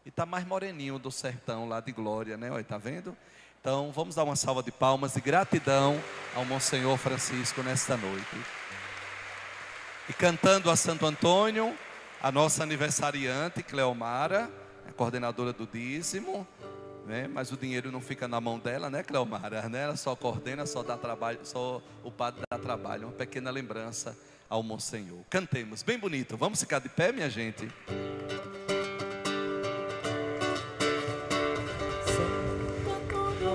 E está mais moreninho do sertão lá de Glória, né? Olha, tá vendo? Então vamos dar uma salva de palmas e gratidão ao Monsenhor Francisco nesta noite. E cantando a Santo Antônio, a nossa aniversariante Cleomara, a coordenadora do dízimo, né? Mas o dinheiro não fica na mão dela, né, Cleomara? Né? Ela só coordena, só dá trabalho, só o padre dá trabalho. Uma pequena lembrança ao Monsenhor. Cantemos, bem bonito. Vamos ficar de pé, minha gente?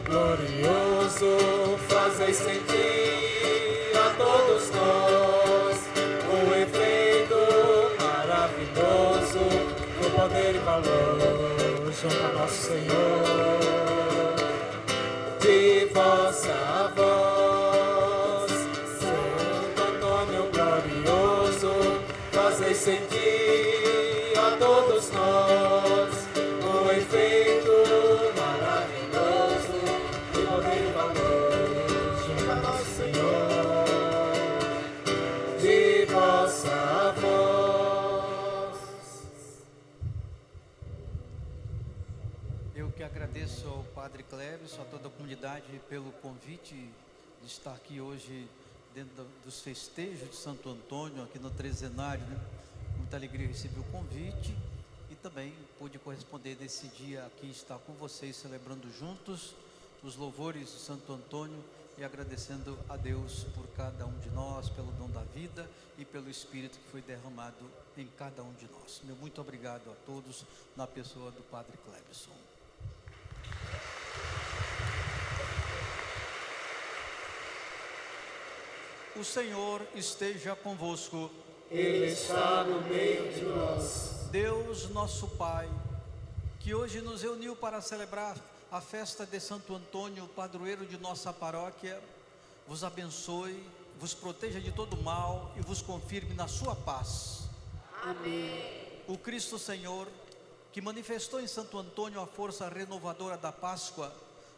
Glorioso, fazei sentir a todos nós o efeito maravilhoso do poder e valor junto a nosso Senhor. De vossa voz, Santo Antônio glorioso, fazei sentir a todos nós o efeito maravilhoso do poder e valor junto a nosso Senhor. De vossa voz. Eu que agradeço ao Padre Cleves, a toda a comunidade pelo convite de estar aqui hoje dentro dos festejos de Santo Antônio, aqui no Trezenário, né? Muita alegria recebi o convite e também pude corresponder nesse dia aqui, estar com vocês, celebrando juntos os louvores de Santo Antônio e agradecendo a Deus por cada um de nós, pelo dom da vida e pelo Espírito que foi derramado em cada um de nós. Meu muito obrigado a todos, na pessoa do Padre Clebson. O Senhor esteja convosco. Ele está no meio de nós. Deus nosso Pai, que hoje nos reuniu para celebrar a festa de Santo Antônio, padroeiro de nossa paróquia, vos abençoe, vos proteja de todo mal e vos confirme na sua paz. Amém. O Cristo Senhor, que manifestou em Santo Antônio a força renovadora da Páscoa,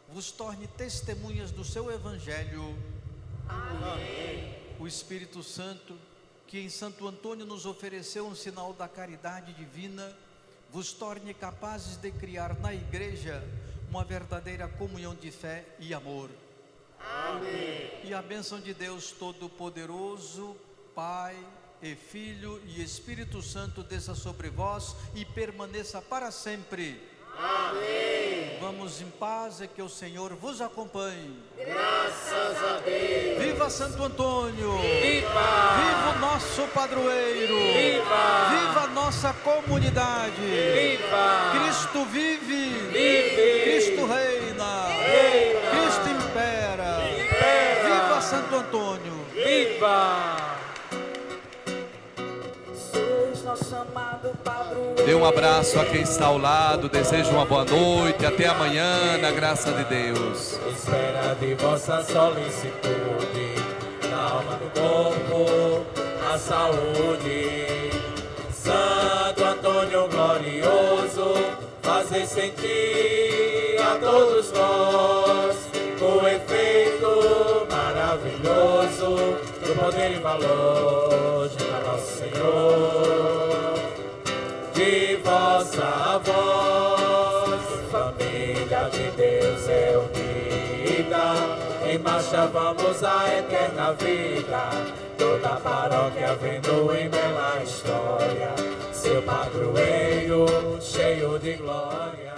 vos torne testemunhas do seu Evangelho Amém. O Espírito Santo, que em Santo Antônio nos ofereceu um sinal da caridade divina, vos torne capazes de criar na Igreja uma verdadeira comunhão de fé e amor. Amém. E a bênção de Deus Todo-Poderoso, Pai e Filho e Espírito Santo desça sobre vós e permaneça para sempre. Amém. Vamos em paz e que o Senhor vos acompanhe. Graças a Deus. Viva Santo Antônio! Viva! Viva o nosso padroeiro! Viva! Viva a nossa comunidade! Viva! Cristo vive! Vive! Cristo reina! Reina! Cristo impera! Impera! Viva Santo Antônio! Viva! Sois nosso amado padroeiro. Dê um abraço a quem está ao lado, desejo uma boa noite, até amanhã, na graça de Deus. Espera de vossa solicitude, na alma do corpo, a saúde. Santo Antônio glorioso, fazei sentir a todos nós o efeito maravilhoso do poder e valor de nosso Senhor. De vossa voz, família de Deus reunida, em marcha vamos à eterna vida. Toda a paróquia vendo em bela história, seu padroeiro cheio de glória.